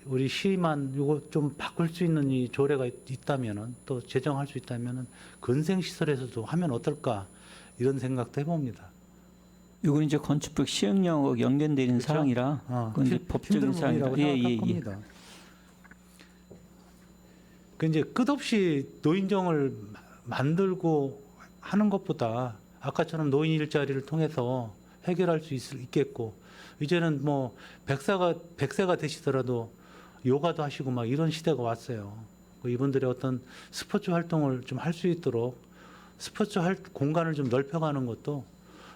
우리 시만 이거 좀 바꿀 수 있는 이 조례가 있다면은, 또 제정할 수 있다면은 근생시설에서도 하면 어떨까, 이런 생각도 해봅니다. 이건 이제 건축법 시행령하고 연결되어 있는 그렇죠? 사항이라 그건 이제 법적인 사항이라고 생각할 겁니다. 그 이제 끝없이 노인정을 만들고 하는 것보다 아까처럼 노인 일자리를 통해서 해결할 수 있겠고, 이제는 뭐 100세가 되시더라도 요가도 하시고 막 이런 시대가 왔어요. 이분들의 어떤 스포츠 활동을 좀 할 수 있도록 스포츠 공간을 좀 넓혀가는 것도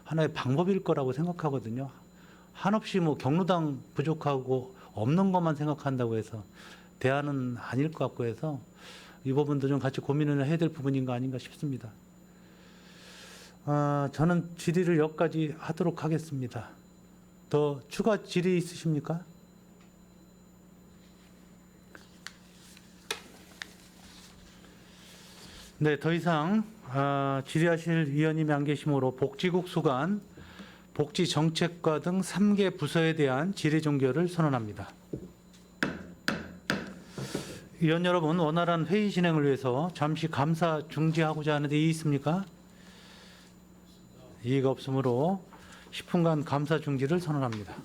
하나의 방법일 거라고 생각하거든요. 한없이 뭐 경로당 부족하고 없는 것만 생각한다고 해서 대안은 아닐 것 같고 해서 이 부분도 좀 같이 고민을 해야 될 부분인 거 아닌가 싶습니다. 저는 질의를 여기까지 하도록 하겠습니다. 더 추가 질의 있으십니까? 네, 더 이상 질의하실 위원님이 안 계시므로 복지국 수관, 복지정책과 등 3개 부서에 대한 질의 종결을 선언합니다. 위원 여러분, 원활한 회의 진행을 위해서 잠시 감사 중지하고자 하는데 이의 있습니까? 이의가 없으므로 10분간 감사 중지를 선언합니다.